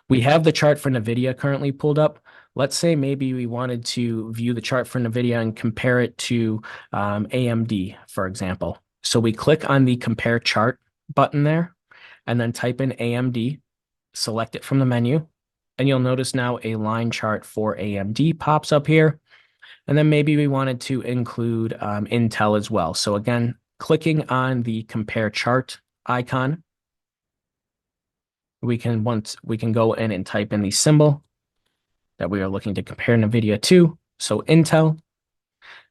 We have the chart for NVIDIA currently pulled up. Let's say maybe we wanted to view the chart for NVIDIA and compare it to AMD, for example. So we click on the compare chart button there and then type in AMD, select it from the menu, and you'll notice now a line chart for AMD pops up here. And then maybe we wanted to include Intel as well. So again, clicking on the compare chart icon, we can go in and type in the symbol that we are looking to compare NVIDIA to, so Intel.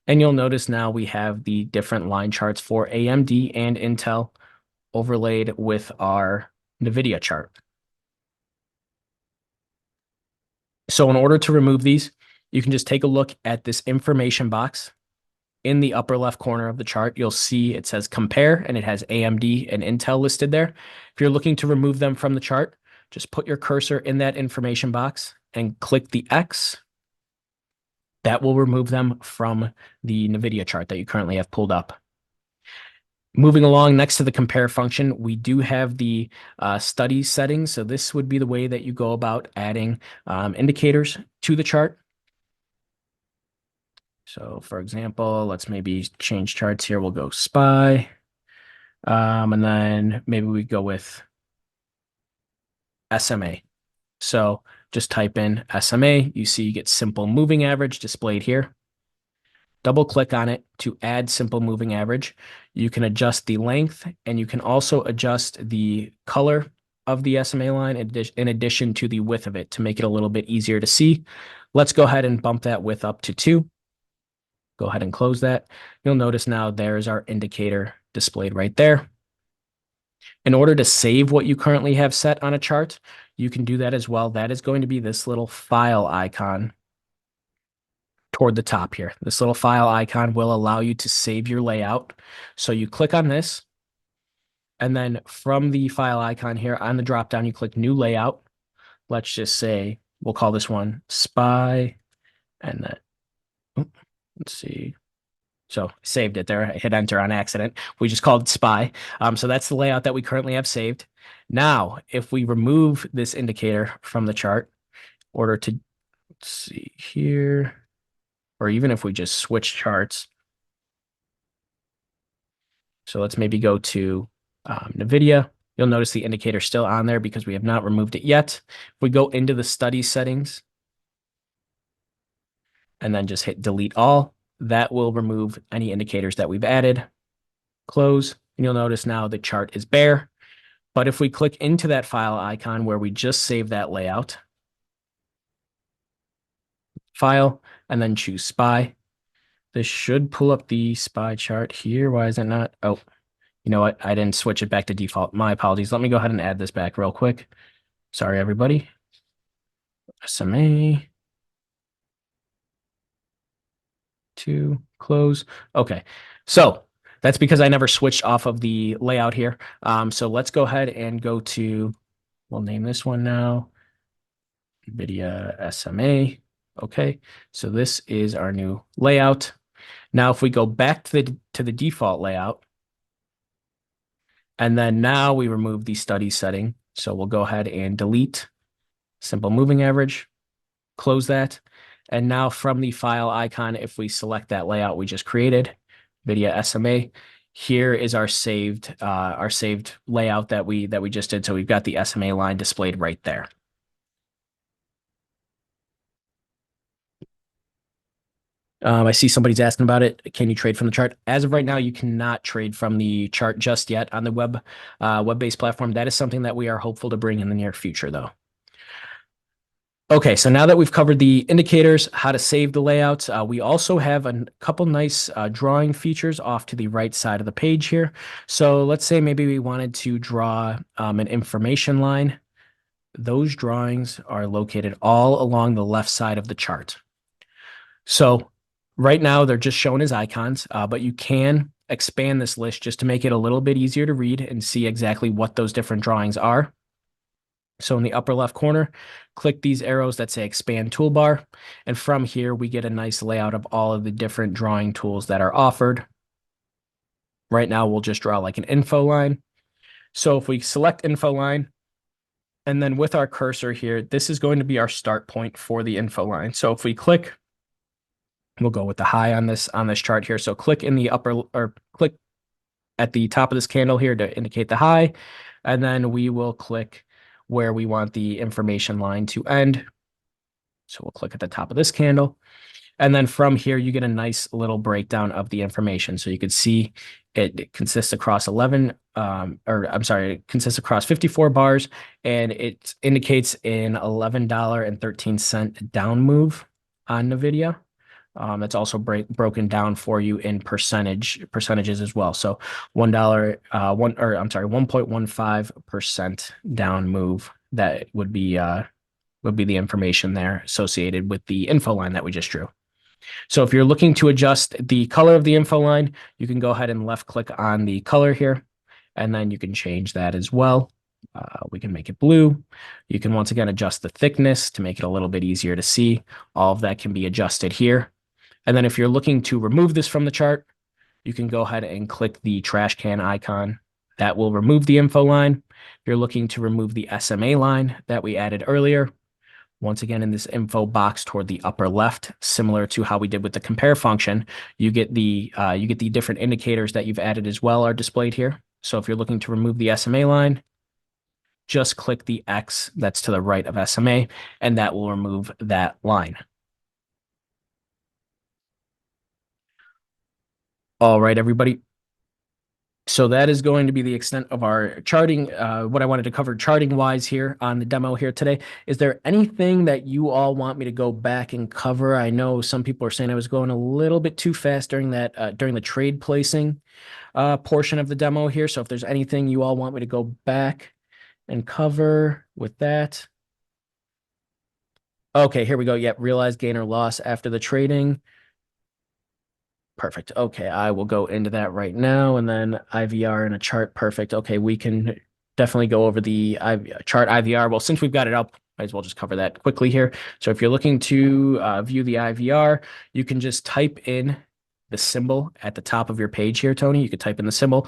And you'll notice now we have the different line charts for AMD and Intel overlaid with our NVIDIA chart. So in order to remove these, you can just take a look at this information box. In the upper left corner of the chart, you'll see it says compare and it has AMD and Intel listed there. If you're looking to remove them from the chart, just put your cursor in that information box and click the X. That will remove them from the NVIDIA chart that you currently have pulled up. Moving along, next to the compare function, we do have the study settings. So this would be the way that you go about adding indicators to the chart. So for example, let's maybe change charts here. We'll go SPY. And then maybe we go with SMA. So just type in SMA. You see you get simple moving average displayed here. Double click on it to add simple moving average. You can adjust the length and you can also adjust the color of the SMA line in addition to the width of it to make it a little bit easier to see. Let's go ahead and bump that width up to 2. Go ahead and close that. You'll notice now there's our indicator displayed right there. In order to save what you currently have set on a chart, you can do that as well. That is going to be this little file icon toward the top here. This little file icon will allow you to save your layout. So you click on this, and then from the file icon here on the dropdown, you click New Layout. Let's just say, we'll call this one SPY, and then, let's see. So I saved it there. I hit enter on accident. We just called it SPY. So that's the layout that we currently have saved. Now, if we remove this indicator from the chart, in order to let's see here, or even if we just switch charts. So let's maybe go to NVIDIA. You'll notice the indicator still on there because we have not removed it yet. If we go into the study settings and then just hit delete all, that will remove any indicators that we've added. Close, and you'll notice now the chart is bare. But if we click into that file icon where we just saved that layout, file, and then choose SPY, this should pull up the SPY chart here. Why is it not? Oh, you know what? I didn't switch it back to default. My apologies. Let me go ahead and add this back real quick. Sorry, everybody. SMA. To close. Okay. So that's because I never switched off of the layout here. So let's go ahead and go to, we'll name this one now, NVIDIA SMA. Okay. So this is our new layout. Now, if we go back to the default layout, and then now we remove the study setting. So we'll go ahead and delete simple moving average, close that. And now from the file icon, if we select that layout we just created, NVIDIA SMA, here is our saved layout that we just did. So we've got the SMA line displayed right there. I see somebody's asking about it. Can you trade from the chart? As of right now, you cannot trade from the chart just yet on the web-based platform. That is something that we are hopeful to bring in the near future, though. Okay, so now that we've covered the indicators, how to save the layouts, we also have a couple nice drawing features off to the right side of the page here. So let's say maybe we wanted to draw an information line. Those drawings are located all along the left side of the chart. So right now they're just shown as icons, but you can expand this list just to make it a little bit easier to read and see exactly what those different drawings are. So in the upper left corner, click these arrows that say expand toolbar. And from here, we get a nice layout of all of the different drawing tools that are offered. Right now, we'll just draw like an info line. So if we select info line, and then with our cursor here, this is going to be our start point for the info line. So if we click, we'll go with the high on this chart here. So click in the upper, or click at the top of this candle here to indicate the high. And then we will click where we want the information line to end. So we'll click at the top of this candle. And then from here, you get a nice little breakdown of the information. So you can see it consists across it consists across 54 bars, and it indicates an $11.13 down move on NVIDIA. It's also broken down for you in percentages as well. So $1.15% down move. That would be the information there associated with the info line that we just drew. So if you're looking to adjust the color of the info line, you can go ahead and left click on the color here, and then you can change that as well. We can make it blue. You can once again adjust the thickness to make it a little bit easier to see. All of that can be adjusted here. And then if you're looking to remove this from the chart, you can go ahead and click the trash can icon. That will remove the info line. If you're looking to remove the SMA line that we added earlier, once again, in this info box toward the upper left, similar to how we did with the compare function, you get the different indicators that you've added as well are displayed here. So if you're looking to remove the SMA line, just click the X that's to the right of SMA, and that will remove that line. All right, everybody. So that is going to be the extent of our charting, what I wanted to cover charting wise here on the demo here today. Is there anything that you all want me to go back and cover? I know some people are saying I was going a little bit too fast during the trade placing portion of the demo here. So if there's anything you all want me to go back and cover with that. Okay, here we go. Yep, realized gain or loss after the trading. Perfect. Okay, I will go into that right now, and then IVR in a chart. Perfect. Okay, we can definitely go over the chart IVR. Well, since we've got it up, might as well just cover that quickly here. So if you're looking to view the IVR, you can just type in the symbol at the top of your page here, Tony. You could type in the symbol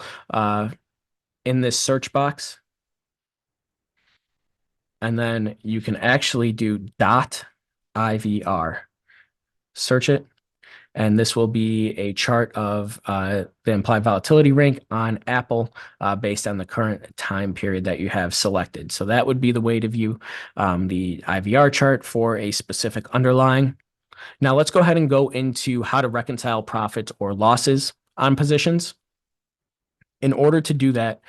in this search box, and then you can actually do dot IVR. Search it. And this will be a chart of the implied volatility rank on Apple based on the current time period that you have selected. So that would be the way to view the IVR chart for a specific underlying. Now let's go ahead and go into how to reconcile profits or losses on positions. In order to do that,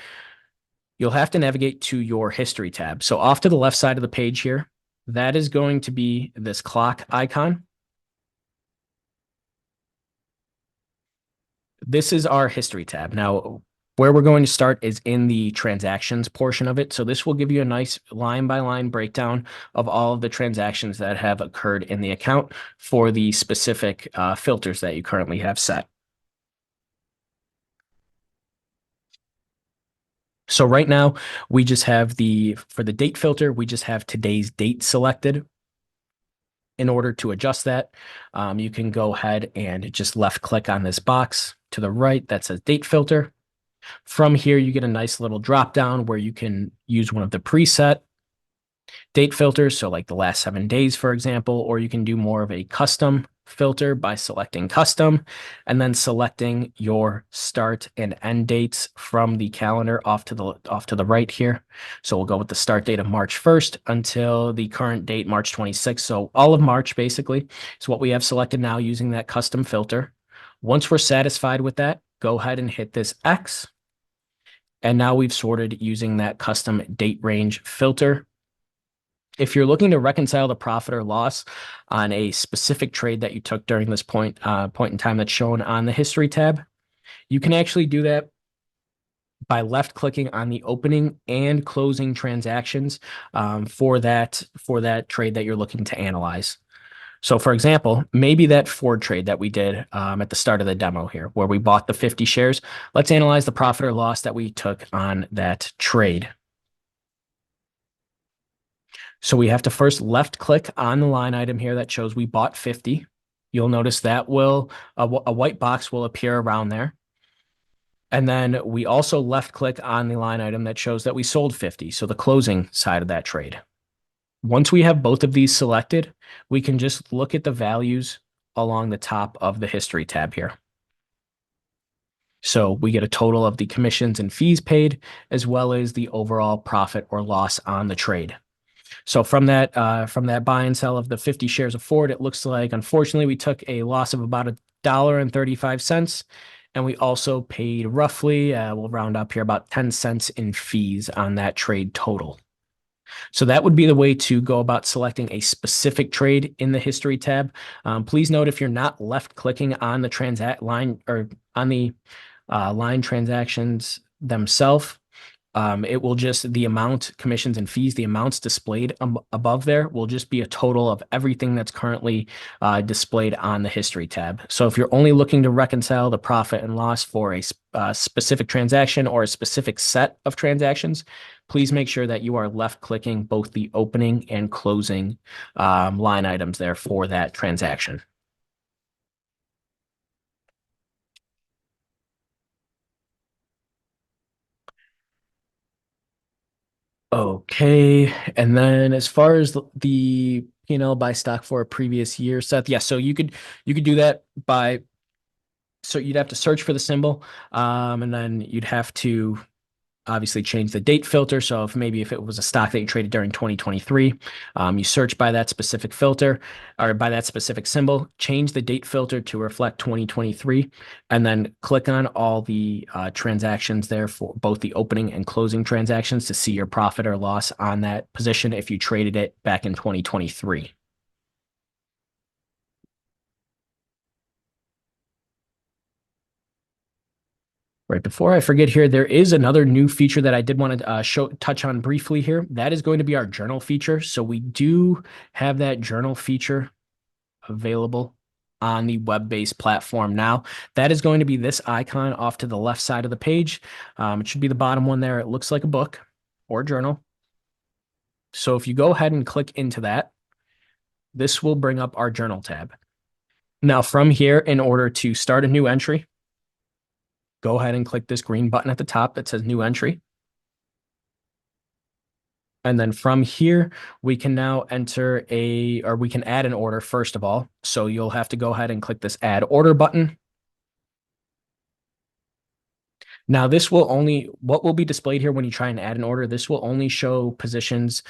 you'll have to navigate to your history tab. So off to the left side of the page here, that is going to be this clock icon. This is our history tab. Now, where we're going to start is in the transactions portion of it. So this will give you a nice line by line breakdown of all of the transactions that have occurred in the account for the specific filters that you currently have set. So right now, we just have for the date filter, we just have today's date selected. In order to adjust that, you can go ahead and just left click on this box to the right that says date filter. From here, you get a nice little drop down where you can use one of the preset date filters. So like the last 7 days, for example, or you can do more of a custom filter by selecting custom and then selecting your start and end dates from the calendar off to the right here. So we'll go with the start date of March 1st until the current date, March 26th. So all of March basically is what we have selected now using that custom filter. Once we're satisfied with that, go ahead and hit this X. And now we've sorted using that custom date range filter. If you're looking to reconcile the profit or loss on a specific trade that you took during this point in time that's shown on the history tab, you can actually do that by left clicking on the opening and closing transactions for that trade that you're looking to analyze. So for example, maybe that Ford trade that we did at the start of the demo here, where we bought the 50 shares, let's analyze the profit or loss that we took on that trade. So we have to first left click on the line item here that shows we bought 50. You'll notice that a white box will appear around there. And then we also left click on the line item that shows that we sold 50. So the closing side of that trade. Once we have both of these selected, we can just look at the values along the top of the history tab here. So we get a total of the commissions and fees paid, as well as the overall profit or loss on the trade. So from that buy and sell of the 50 shares of Ford, it looks like, unfortunately, we took a loss of about $1.35. And we also paid roughly, we'll round up here, about 10 cents in fees on that trade total. So that would be the way to go about selecting a specific trade in the history tab. Please note if you're not left clicking on the line or on the line transactions themselves, it will just, the amount, commissions and fees, the amounts displayed above there will just be a total of everything that's currently displayed on the history tab. So if you're only looking to reconcile the profit and loss for a specific transaction or a specific set of transactions, please make sure that you are left clicking both the opening and closing line items there for that transaction. Okay, and then as far as the P&L by stock for a previous year, Seth, yeah, so you could do that by, so you'd have to search for the symbol, and then you'd have to obviously change the date filter. So if it was a stock that you traded during 2023, you search by that specific filter or by that specific symbol, change the date filter to reflect 2023, and then click on all the transactions there for both the opening and closing transactions to see your profit or loss on that position if you traded it back in 2023. Right before I forget here, there is another new feature that I did want to touch on briefly here. That is going to be our journal feature. So we do have that journal feature available on the web-based platform now. That is going to be this icon off to the left side of the page. It should be the bottom one there. It looks like a book or journal. So if you go ahead and click into that, this will bring up our journal tab. Now from here, in order to start a new entry, go ahead and click this green button at the top that says new entry. And then from here, we can now we can add an order first of all. So you'll have to go ahead and click this add order button. Now, what will be displayed here when you try and add an order, this will only show positions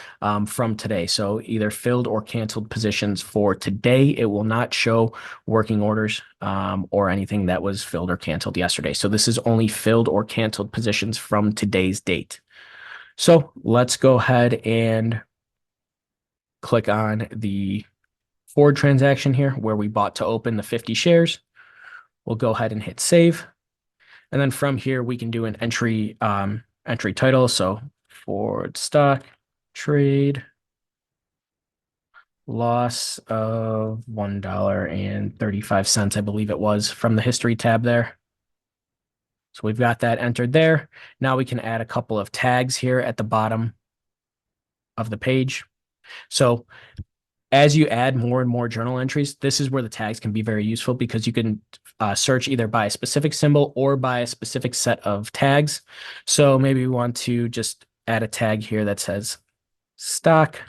from today. So either filled or canceled positions for today. It will not show working orders or anything that was filled or canceled yesterday. So this is only filled or canceled positions from today's date. So let's go ahead and click on the forward transaction here where we bought to open the 50 shares. We'll go ahead and hit save. And then from here, we can do an entry title. So forward stock trade loss of $1.35, I believe it was, from the history tab there. So we've got that entered there. Now we can add a couple of tags here at the bottom of the page. So as you add more and more journal entries, this is where the tags can be very useful because you can search either by a specific symbol or by a specific set of tags. So maybe we want to just add a tag here that says stock.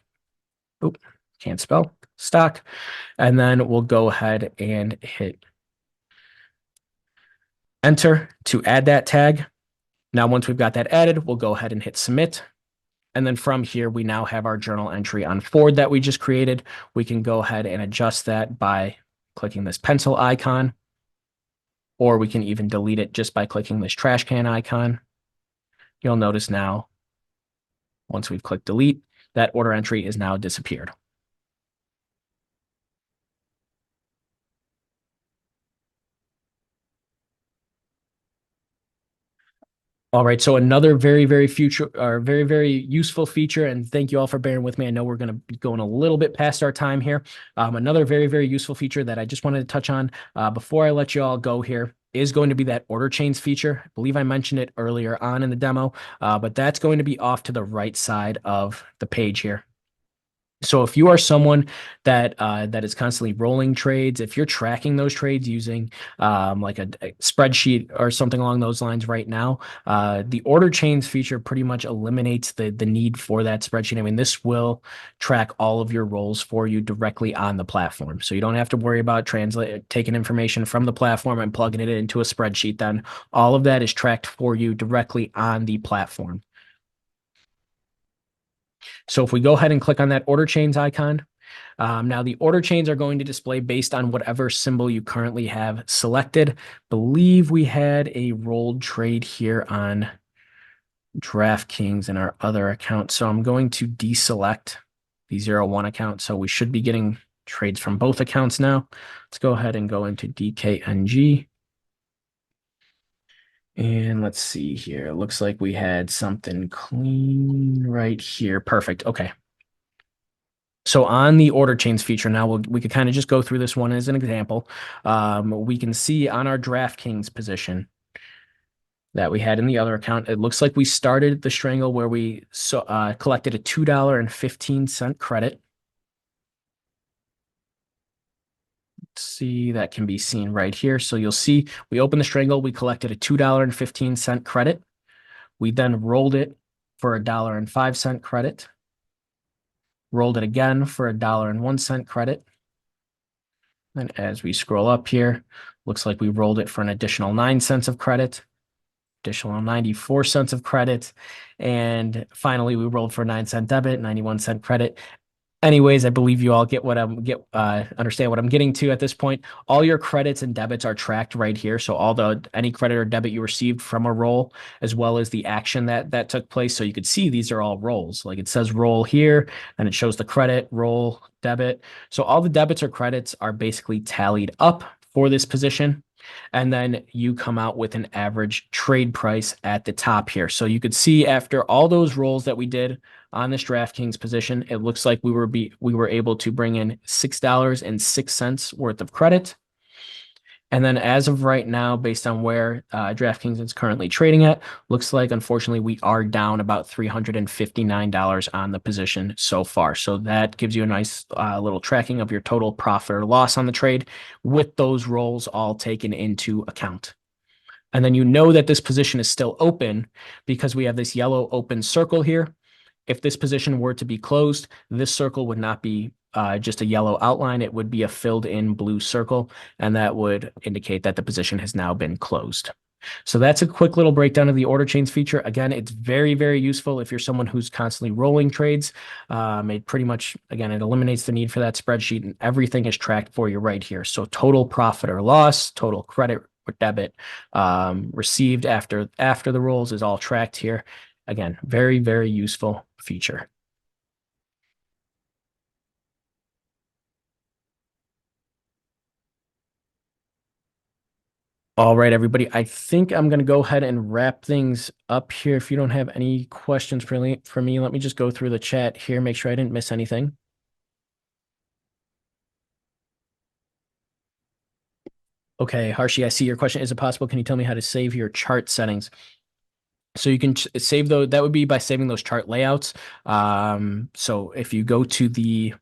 Oop, can't spell stock. And then we'll go ahead and hit enter to add that tag. Now, once we've got that added, we'll go ahead and hit submit. And then from here, we now have our journal entry on forward that we just created. We can go ahead and adjust that by clicking this pencil icon, or we can even delete it just by clicking this trash can icon. You'll notice now, once we've clicked delete, that order entry is now disappeared. All right, so another very, very very useful feature, and thank you all for bearing with me. I know we're going to be going a little bit past our time here. Another very, very useful feature that I just wanted to touch on before I let you all go here is going to be that order chains feature. I believe I mentioned it earlier on in the demo, but that's going to be off to the right side of the page here. So if you are someone that is constantly rolling trades, if you're tracking those trades using like a spreadsheet or something along those lines right now, the order chains feature pretty much eliminates the need for that spreadsheet. I mean, this will track all of your rolls for you directly on the platform. So you don't have to worry about taking information from the platform and plugging it into a spreadsheet. Then all of that is tracked for you directly on the platform. So if we go ahead and click on that order chains icon, now the order chains are going to display based on whatever symbol you currently have selected. Believe we had a rolled trade here on DraftKings in our other account. So I'm going to deselect the 01 account. So we should be getting trades from both accounts now. Let's go ahead and go into DKNG. And let's see here. It looks like we had something clean right here. Perfect. Okay. So on the order chains feature, now we could kind of just go through this one as an example. We can see on our DraftKings position that we had in the other account, it looks like we started the strangle where we collected a $2.15 credit. See, that can be seen right here. So you'll see we opened the strangle, we collected a $2.15 credit. We then rolled it for a $1.05 credit. Rolled it again for a $1.01 credit. And as we scroll up here, looks like we rolled it for an additional 9 cents of credit, additional 94 cents of credit. And finally, we rolled for a 9-cent debit, 91-cent credit. Anyways, I believe you all understand what I'm getting to at this point. All your credits and debits are tracked right here. So any credit or debit you received from a roll, as well as the action that took place. So you could see these are all rolls. Like it says roll here, and it shows the credit, roll, debit. So all the debits or credits are basically tallied up for this position. And then you come out with an average trade price at the top here. So you could see after all those rolls that we did on this DraftKings position, it looks like we were able to bring in $6.06 worth of credit. And then as of right now, based on where DraftKings is currently trading at, looks like, unfortunately, we are down about $359 on the position so far. So that gives you a nice little tracking of your total profit or loss on the trade with those rolls all taken into account. And then you know that this position is still open because we have this yellow open circle here. If this position were to be closed, this circle would not be just a yellow outline. It would be a filled in blue circle, and that would indicate that the position has now been closed. So that's a quick little breakdown of the order chains feature. Again, it's very, very useful if you're someone who's constantly rolling trades. It pretty much, again, it eliminates the need for that spreadsheet, and everything is tracked for you right here. So total profit or loss, total credit or debit received after the rolls is all tracked here. Again, very, very useful feature. All right, everybody. I think I'm going to go ahead and wrap things up here. If you don't have any questions for me, let me just go through the chat here, make sure I didn't miss anything. Okay, Harshi, I see your question. Is it possible? Can you tell me how to save your chart settings? So you can save those. That would be by saving those chart layouts. So if you go to the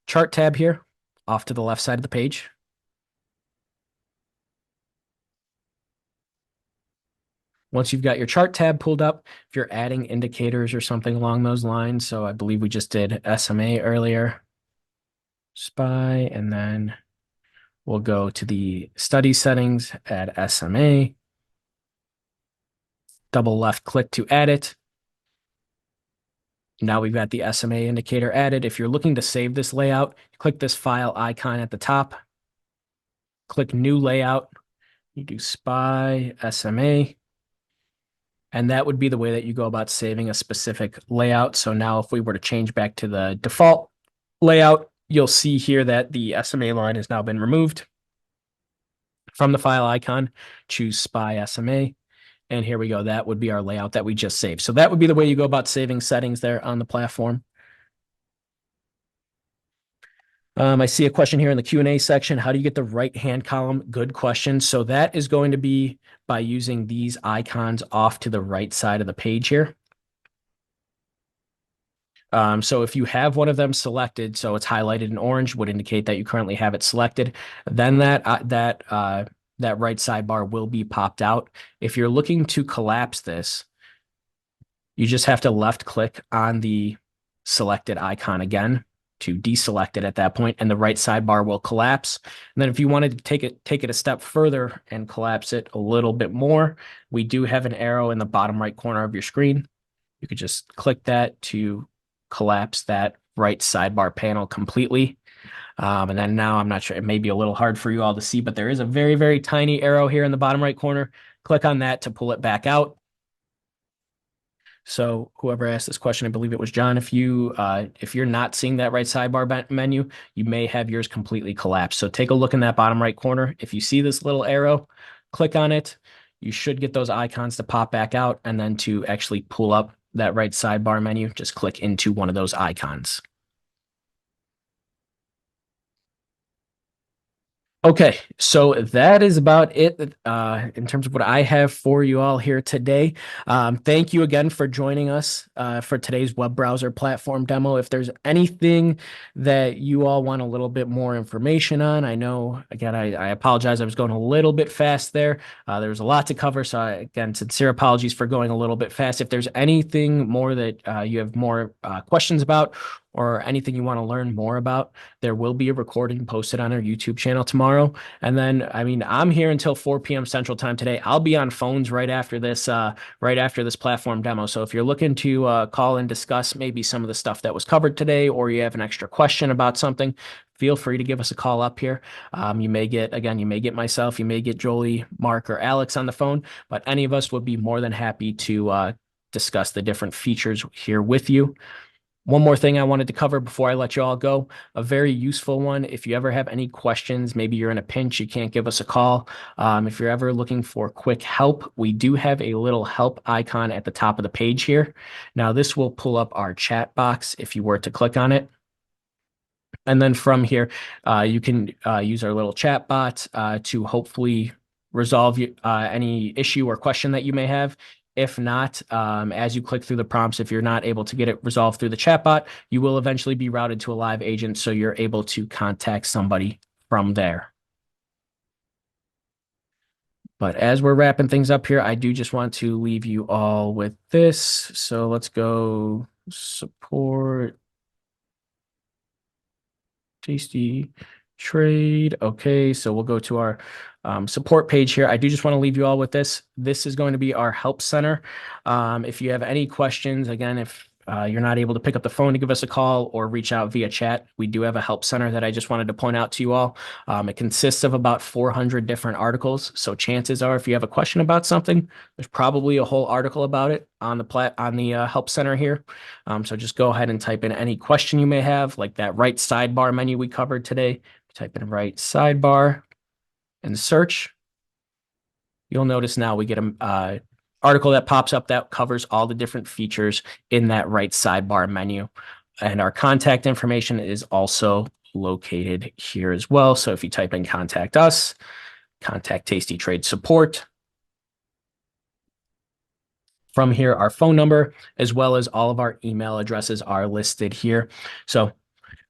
chart tab here, off to the left side of the page, once you've got your chart tab pulled up, if you're adding indicators or something along those lines, so I believe we just did SMA earlier, SPY, and then we'll go to the study settings, add SMA, double left click to add it. Now we've got the SMA indicator added. If you're looking to save this layout, click this file icon at the top, click new layout, you do SPY, SMA, and that would be the way that you go about saving a specific layout. So now if we were to change back to the default layout, you'll see here that the SMA line has now been removed. From the file icon, choose SPY SMA, and here we go. That would be our layout that we just saved. So that would be the way you go about saving settings there on the platform. I see a question here in the Q&A section. How do you get the right-hand column? Good question. So that is going to be by using these icons off to the right side of the page here. So if you have one of them selected, so it's highlighted in orange, would indicate that you currently have it selected, then that right sidebar will be popped out. If you're looking to collapse this, you just have to left click on the selected icon again to deselect it at that point, and the right sidebar will collapse. And then if you wanted to take it a step further and collapse it a little bit more, we do have an arrow in the bottom right corner of your screen. You could just click that to collapse that right sidebar panel completely. And then now I'm not sure, it may be a little hard for you all to see, but there is a very, very tiny arrow here in the bottom right corner. Click on that to pull it back out. So whoever asked this question, I believe it was John. If you're not seeing that right sidebar menu, you may have yours completely collapsed. So take a look in that bottom right corner. If you see this little arrow, click on it. You should get those icons to pop back out, and then to actually pull up that right sidebar menu, just click into one of those icons. Okay, so that is about it in terms of what I have for you all here today. Thank you again for joining us for today's web browser platform demo. If there's anything that you all want a little bit more information on, I know, again, I apologize. I was going a little bit fast there. There was a lot to cover, so again, sincere apologies for going a little bit fast. If there's anything more that you have more questions about, or anything you want to learn more about, there will be a recording posted on our YouTube channel tomorrow. And then, I mean, I'm here until 4 p.m. Central Time today. I'll be on phones right after this platform demo. So if you're looking to call and discuss maybe some of the stuff that was covered today, or you have an extra question about something, feel free to give us a call up here. You may get myself, you may get Jolie, Mark, or Alex on the phone, but any of us would be more than happy to discuss the different features here with you. One more thing I wanted to cover before I let you all go, a very useful one. If you ever have any questions, maybe you're in a pinch, you can't give us a call. If you're ever looking for quick help, we do have a little help icon at the top of the page here. Now, this will pull up our chat box if you were to click on it. And then from here, you can use our little chat bot to hopefully resolve any issue or question that you may have. If not, as you click through the prompts, if you're not able to get it resolved through the chatbot, you will eventually be routed to a live agent, so you're able to contact somebody from there. But as we're wrapping things up here, I do just want to leave you all with this. So let's go support tasty trade. Okay, so we'll go to our support page here. I do just want to leave you all with this. This is going to be our help center. If you have any questions, again, if you're not able to pick up the phone to give us a call or reach out via chat, we do have a help center that I just wanted to point out to you all. It consists of about 400 different articles. So chances are, if you have a question about something, there's probably a whole article about it on the help center here. So just go ahead and type in any question you may have, like that right sidebar menu we covered today. Type in right sidebar and search. You'll notice now we get a article that pops up that covers all the different features in that right sidebar menu. And our contact information is also located here as well. So if you type in contact us, contact Tasty Trade support. From here, our phone number, as well as all of our email addresses are listed here. So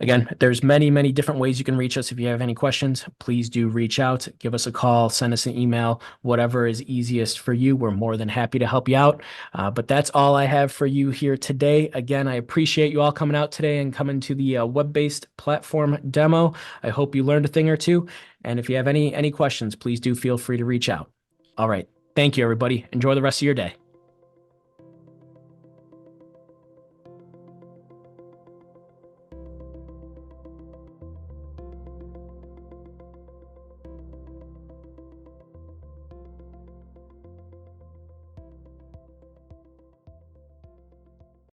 again, there's many, many different ways you can reach us. If you have any questions, please do reach out, give us a call, send us an email, whatever is easiest for you. We're more than happy to help you out. But that's all I have for you here today. Again, I appreciate you all coming out today and coming to the web-based platform demo. I hope you learned a thing or two. And if you have any questions, please do feel free to reach out. All right. Thank you, everybody. Enjoy the rest of your day.